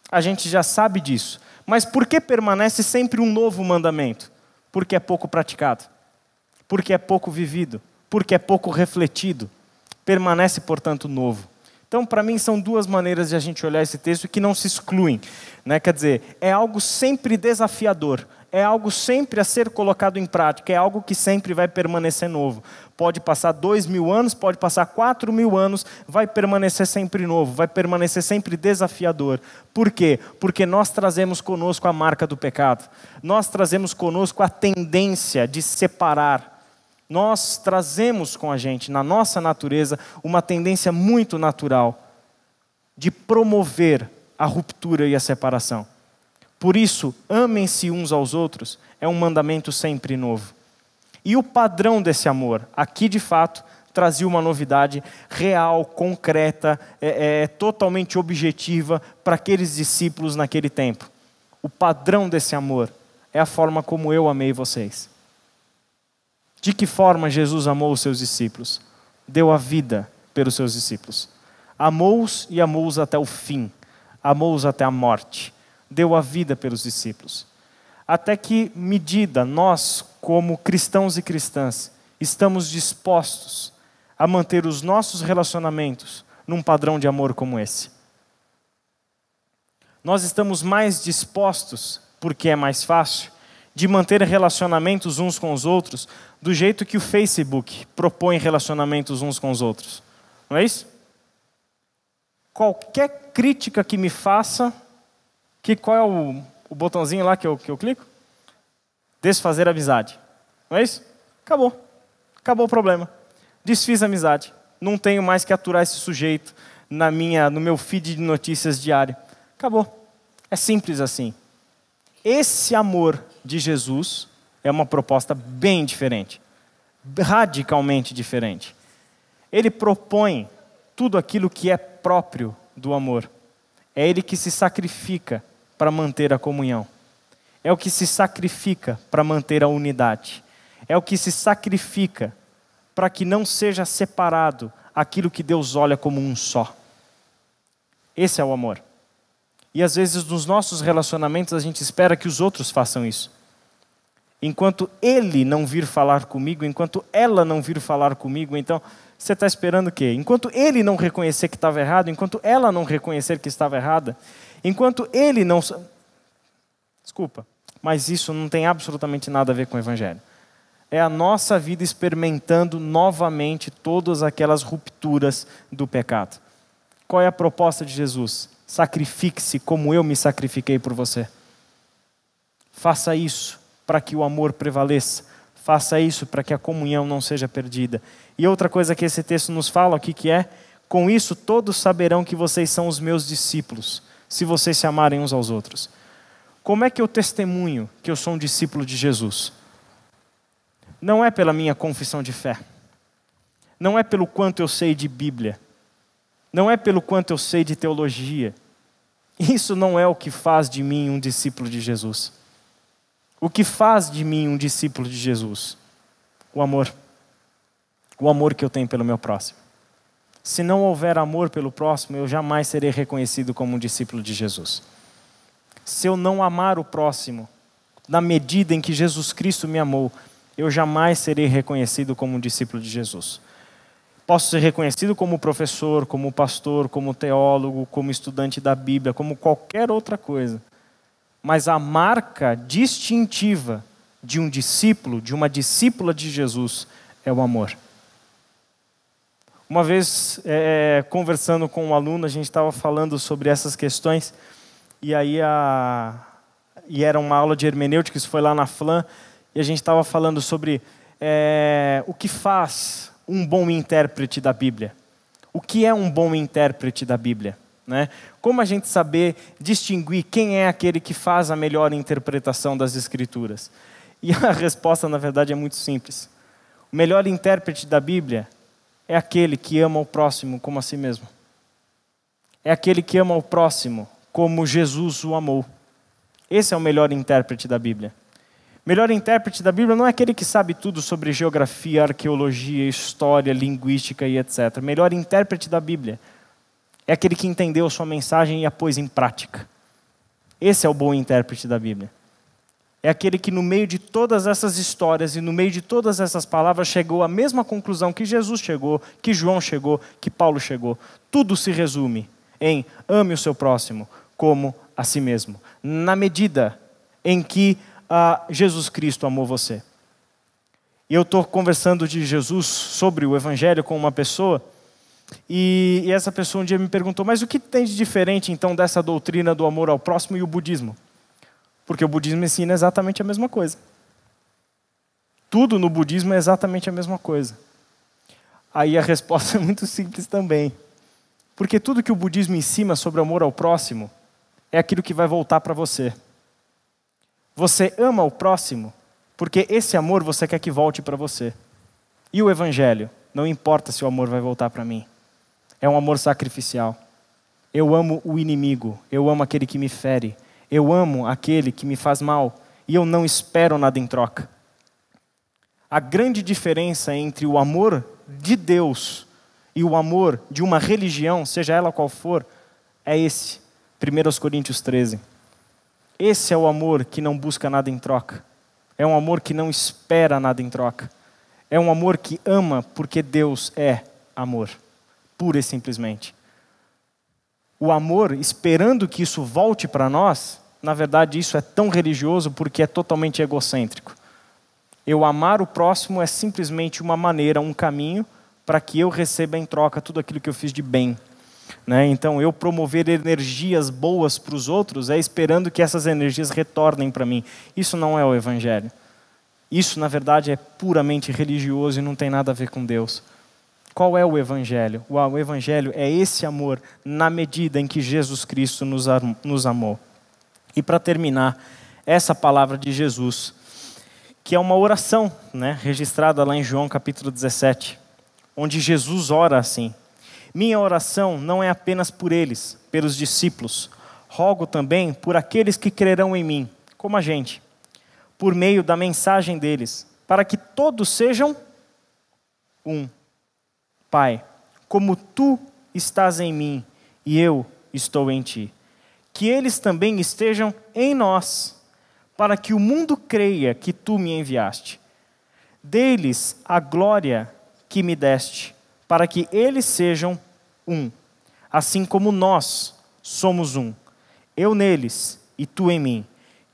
A gente já sabe disso. Mas por que permanece sempre um novo mandamento? Porque é pouco praticado. Porque é pouco vivido. Porque é pouco refletido. Permanece, portanto, novo. Então, para mim, são duas maneiras de a gente olhar esse texto que não se excluem. Né? Quer dizer, é algo sempre desafiador. é algo sempre a ser colocado em prática, é algo que sempre vai permanecer novo. Pode passar 2000 anos, pode passar 4000 anos, vai permanecer sempre novo, vai permanecer sempre desafiador. Por quê? Porque nós trazemos conosco a marca do pecado. Nós trazemos conosco a tendência de separar. Nós trazemos com a gente, na nossa natureza, uma tendência muito natural de promover a ruptura e a separação. Por isso, amem-se uns aos outros, é um mandamento sempre novo. E o padrão desse amor, aqui de fato, trazia uma novidade real, concreta, totalmente objetiva para aqueles discípulos naquele tempo. O padrão desse amor é a forma como eu amei vocês. De que forma Jesus amou os seus discípulos? Deu a vida pelos seus discípulos. Amou-os e amou-os até o fim. Amou-os até a morte. Deu a vida pelos discípulos. Até que medida nós, como cristãos e cristãs, estamos dispostos a manter os nossos relacionamentos num padrão de amor como esse? Nós estamos mais dispostos, porque é mais fácil, de manter relacionamentos uns com os outros do jeito que o Facebook propõe relacionamentos uns com os outros. Não é isso? Qualquer crítica que me faça, qual é o botãozinho lá que eu clico? Desfazer amizade. Não é isso? Acabou. Acabou o problema. Desfiz a amizade. Não tenho mais que aturar esse sujeito no meu feed de notícias diário. Acabou. É simples assim. Esse amor de Jesus é uma proposta bem diferente. Radicalmente diferente. Ele propõe tudo aquilo que é próprio do amor. É ele que se sacrifica para manter a comunhão. É o que se sacrifica para manter a unidade. É o que se sacrifica para que não seja separado aquilo que Deus olha como um só. Esse é o amor. E às vezes nos nossos relacionamentos a gente espera que os outros façam isso. Enquanto ele não vir falar comigo, enquanto ela não vir falar comigo, então você está esperando o quê? Enquanto ele não reconhecer que estava errado, enquanto ela não reconhecer que estava errada, enquanto ele não... Desculpa, mas isso não tem absolutamente nada a ver com o Evangelho. É a nossa vida experimentando novamente todas aquelas rupturas do pecado. Qual é a proposta de Jesus? Sacrifique-se como eu me sacrifiquei por você. Faça isso para que o amor prevaleça. Faça isso para que a comunhão não seja perdida. E outra coisa que esse texto nos fala aqui que é: com isso todos saberão que vocês são os meus discípulos, se vocês se amarem uns aos outros. Como é que eu testemunho que eu sou um discípulo de Jesus? Não é pela minha confissão de fé. Não é pelo quanto eu sei de Bíblia. Não é pelo quanto eu sei de teologia. Isso não é o que faz de mim um discípulo de Jesus. O que faz de mim um discípulo de Jesus? O amor. O amor que eu tenho pelo meu próximo. Se não houver amor pelo próximo, eu jamais serei reconhecido como um discípulo de Jesus. Se eu não amar o próximo, na medida em que Jesus Cristo me amou, eu jamais serei reconhecido como um discípulo de Jesus. Posso ser reconhecido como professor, como pastor, como teólogo, como estudante da Bíblia, como qualquer outra coisa. Mas a marca distintiva de um discípulo, de uma discípula de Jesus, é o amor. Uma vez, conversando com um aluno, a gente estava falando sobre essas questões, e aí era uma aula de hermenêutica, isso foi lá na FLAM, e a gente estava falando sobre o que faz um bom intérprete da Bíblia. O que é um bom intérprete da Bíblia? Né? Como a gente saber distinguir quem é aquele que faz a melhor interpretação das Escrituras? E a resposta, na verdade, é muito simples. O melhor intérprete da Bíblia é aquele que ama o próximo como a si mesmo. É aquele que ama o próximo como Jesus o amou. Esse é o melhor intérprete da Bíblia. O melhor intérprete da Bíblia não é aquele que sabe tudo sobre geografia, arqueologia, história, linguística e etc. O melhor intérprete da Bíblia é aquele que entendeu sua mensagem e a pôs em prática. Esse é o bom intérprete da Bíblia. É aquele que no meio de todas essas histórias e no meio de todas essas palavras chegou à mesma conclusão que Jesus chegou, que João chegou, que Paulo chegou. Tudo se resume em ame o seu próximo como a si mesmo. Na medida em que Jesus Cristo amou você. E eu estou conversando de Jesus sobre o Evangelho com uma pessoa, e essa pessoa um dia me perguntou, mas o que tem de diferente então dessa doutrina do amor ao próximo e o budismo? Porque o budismo ensina exatamente a mesma coisa. Tudo no budismo é exatamente a mesma coisa. Aí a resposta é muito simples também. Porque tudo que o budismo ensina sobre o amor ao próximo é aquilo que vai voltar para você. Você ama o próximo porque esse amor você quer que volte para você. E o Evangelho? Não importa se o amor vai voltar para mim. É um amor sacrificial. Eu amo o inimigo. Eu amo aquele que me fere. Eu amo aquele que me faz mal. E eu não espero nada em troca. A grande diferença entre o amor de Deus e o amor de uma religião, seja ela qual for, é esse. 1 Coríntios 13. Esse é o amor que não busca nada em troca. É um amor que não espera nada em troca. É um amor que ama porque Deus é amor. Pura e simplesmente. O amor, esperando que isso volte para nós, na verdade isso é tão religioso porque é totalmente egocêntrico. Eu amar o próximo é simplesmente uma maneira, um caminho, para que eu receba em troca tudo aquilo que eu fiz de bem. Né? Então, eu promover energias boas para os outros é esperando que essas energias retornem para mim. Isso não é o Evangelho. Isso, na verdade, é puramente religioso e não tem nada a ver com Deus. Qual é o Evangelho? O Evangelho é esse amor na medida em que Jesus Cristo nos amou. E para terminar, essa palavra de Jesus, que é uma oração, né, registrada lá em João capítulo 17, onde Jesus ora assim: minha oração não é apenas por eles, pelos discípulos, rogo também por aqueles que crerão em mim, como a gente, por meio da mensagem deles, para que todos sejam um. Pai, como tu estás em mim e eu estou em ti, que eles também estejam em nós, para que o mundo creia que tu me enviaste. Dê-lhes a glória que me deste, para que eles sejam um, assim como nós somos um, eu neles e tu em mim,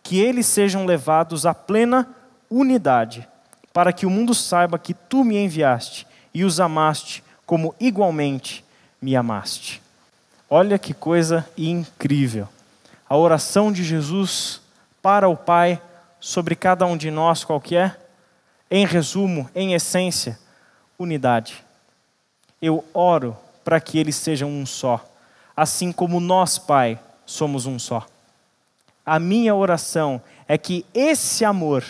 que eles sejam levados à plena unidade, para que o mundo saiba que tu me enviaste e os amaste como igualmente me amaste. Olha que coisa incrível. A oração de Jesus para o Pai sobre cada um de nós, qual que é? Em resumo, em essência, unidade. Eu oro para que eles sejam um só, assim como nós, Pai, somos um só. A minha oração é que esse amor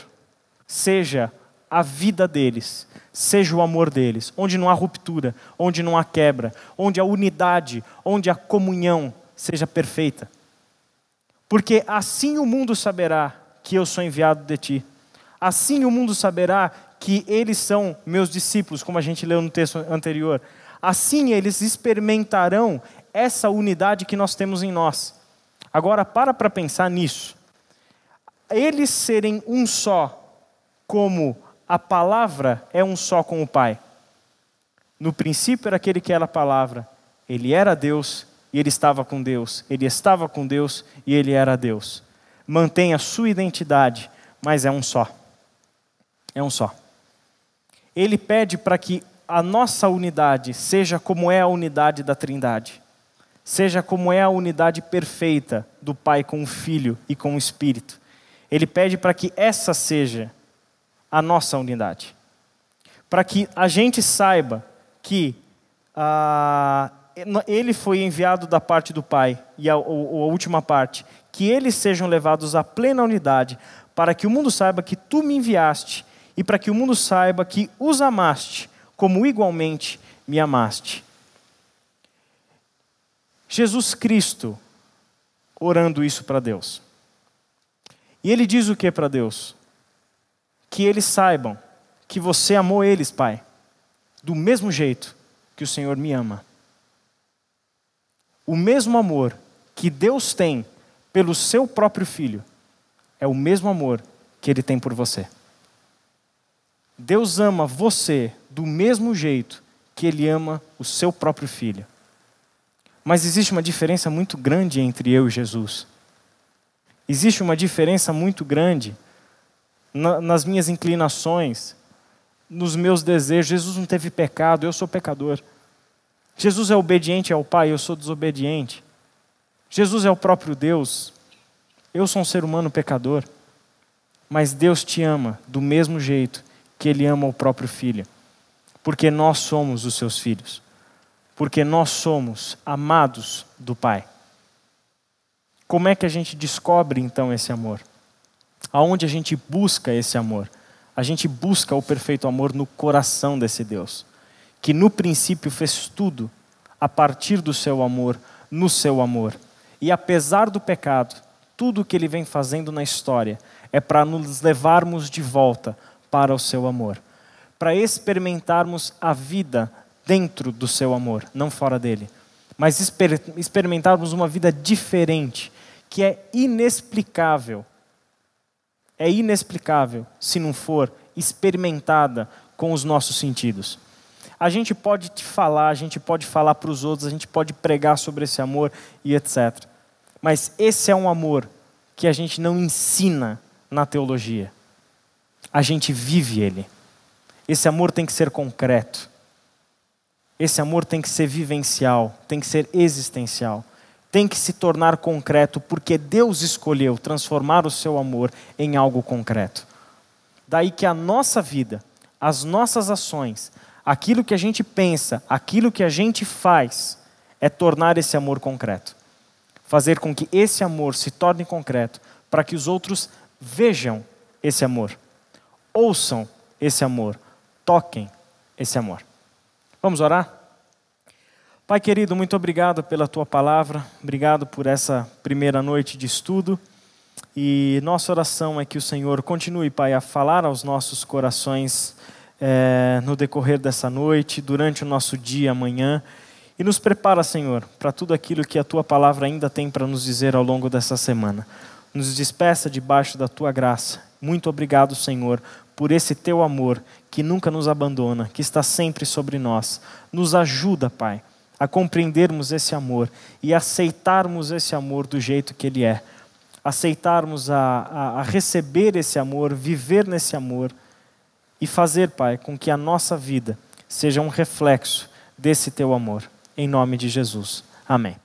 seja a vida deles, seja o amor deles, onde não há ruptura, onde não há quebra, onde a unidade, onde a comunhão seja perfeita. Porque assim o mundo saberá que eu sou enviado de ti. Assim o mundo saberá que eles são meus discípulos, como a gente leu no texto anterior. Assim eles experimentarão essa unidade que nós temos em nós. Agora para pensar nisso. Eles serem um só, como a palavra é um só com o Pai. No princípio era aquele que era a palavra. Ele era Deus e ele estava com Deus. Ele estava com Deus e ele era Deus. Mantém a sua identidade, mas é um só. É um só. Ele pede para que a nossa unidade seja como é a unidade da Trindade. Seja como é a unidade perfeita do Pai com o Filho e com o Espírito. Ele pede para que essa seja a nossa unidade. Para que a gente saiba que ele foi enviado da parte do Pai, e a última parte, que eles sejam levados à plena unidade, para que o mundo saiba que tu me enviaste, e para que o mundo saiba que os amaste, como igualmente me amaste. Jesus Cristo orando isso para Deus. E ele diz o que para Deus? Que eles saibam que você amou eles, Pai, do mesmo jeito que o Senhor me ama. O mesmo amor que Deus tem pelo seu próprio Filho é o mesmo amor que Ele tem por você. Deus ama você do mesmo jeito que Ele ama o seu próprio Filho. Mas existe uma diferença muito grande entre eu e Jesus. Existe uma diferença muito grande nas minhas inclinações, nos meus desejos. Jesus não teve pecado, eu sou pecador. Jesus é obediente ao Pai, eu sou desobediente. Jesus é o próprio Deus, eu sou um ser humano pecador. Mas Deus te ama do mesmo jeito que Ele ama o próprio Filho. Porque nós somos os seus filhos. Porque nós somos amados do Pai. Como é que a gente descobre então esse amor? Aonde a gente busca esse amor? A gente busca o perfeito amor no coração desse Deus, que no princípio fez tudo a partir do seu amor, no seu amor. E apesar do pecado, tudo o que Ele vem fazendo na história é para nos levarmos de volta para o seu amor, para experimentarmos a vida dentro do seu amor, não fora dele, mas experimentarmos uma vida diferente, que é inexplicável. É inexplicável se não for experimentada com os nossos sentidos. A gente pode te falar, a gente pode falar para os outros, a gente pode pregar sobre esse amor e etc. Mas esse é um amor que a gente não ensina na teologia. A gente vive ele. Esse amor tem que ser concreto. Esse amor tem que ser vivencial, tem que ser existencial. Tem que se tornar concreto, porque Deus escolheu transformar o seu amor em algo concreto. Daí que a nossa vida, as nossas ações, aquilo que a gente pensa, aquilo que a gente faz, é tornar esse amor concreto. Fazer com que esse amor se torne concreto, para que os outros vejam esse amor, ouçam esse amor, toquem esse amor. Vamos orar? Pai querido, muito obrigado pela Tua palavra, obrigado por essa primeira noite de estudo, e nossa oração é que o Senhor continue, Pai, a falar aos nossos corações no decorrer dessa noite, durante o nosso dia amanhã, e nos prepara, Senhor, para tudo aquilo que a Tua palavra ainda tem para nos dizer ao longo dessa semana. Nos despeça debaixo da Tua graça. Muito obrigado, Senhor, por esse Teu amor que nunca nos abandona, que está sempre sobre nós. Nos ajuda, Pai, a compreendermos esse amor e aceitarmos esse amor do jeito que ele é. Aceitarmos a receber esse amor, viver nesse amor e fazer, Pai, com que a nossa vida seja um reflexo desse Teu amor. Em nome de Jesus. Amém.